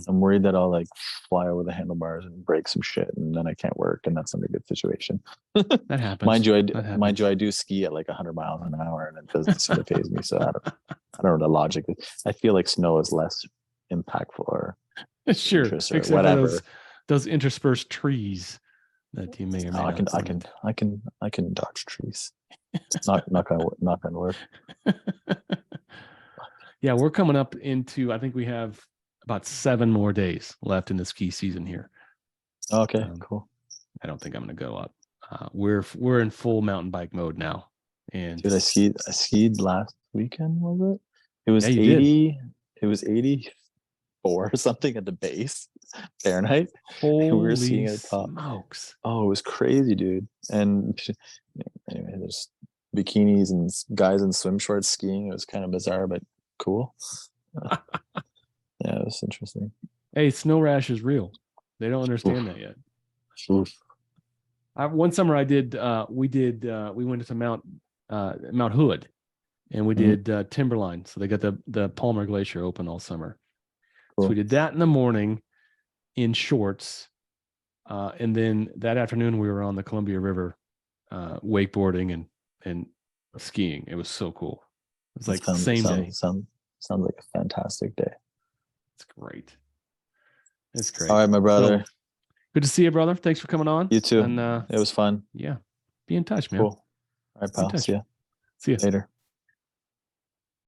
I'm worried that I'll like fly over the handlebars and break some shit, and then I can't work, and that's not a good situation. That happens. Mind you, I do ski at like 100 miles an hour, and it doesn't seem to faze me. So I don't know the logic. I feel like snow is less impactful or sure, or except whatever. For those interspersed trees that you may or may not. I can dodge trees. Knock on wood. Yeah, we're coming up into, I think we have about 7 more days left in the ski season here. Okay, cool. I don't think I'm going to go up. We're in full mountain bike mode now. And dude, I skied last weekend. Was it? It was 80. Did. It was 84 or something at the base Fahrenheit. Holy we were skiing at the top. Smokes! Oh, it was crazy, dude. And anyway, there's bikinis and guys in swim shorts skiing. It was kind of bizarre, but cool. Yeah, it was interesting. Hey, snow rash is real. They don't understand that yet. One summer I did. We went to Mount Hood, and we did Timberline. So they got the Palmer Glacier open all summer. Cool. So we did that in the morning in shorts, and then that afternoon we were on the Columbia River, wakeboarding and skiing. It was so cool. It was like the same day. Sounds like a fantastic day. It's great. It's great. All right, my brother. So, good to see you, brother. Thanks for coming on. You too. And it was fun. Yeah. Be in touch, man. Cool. All right, pal. See ya. See ya. Later.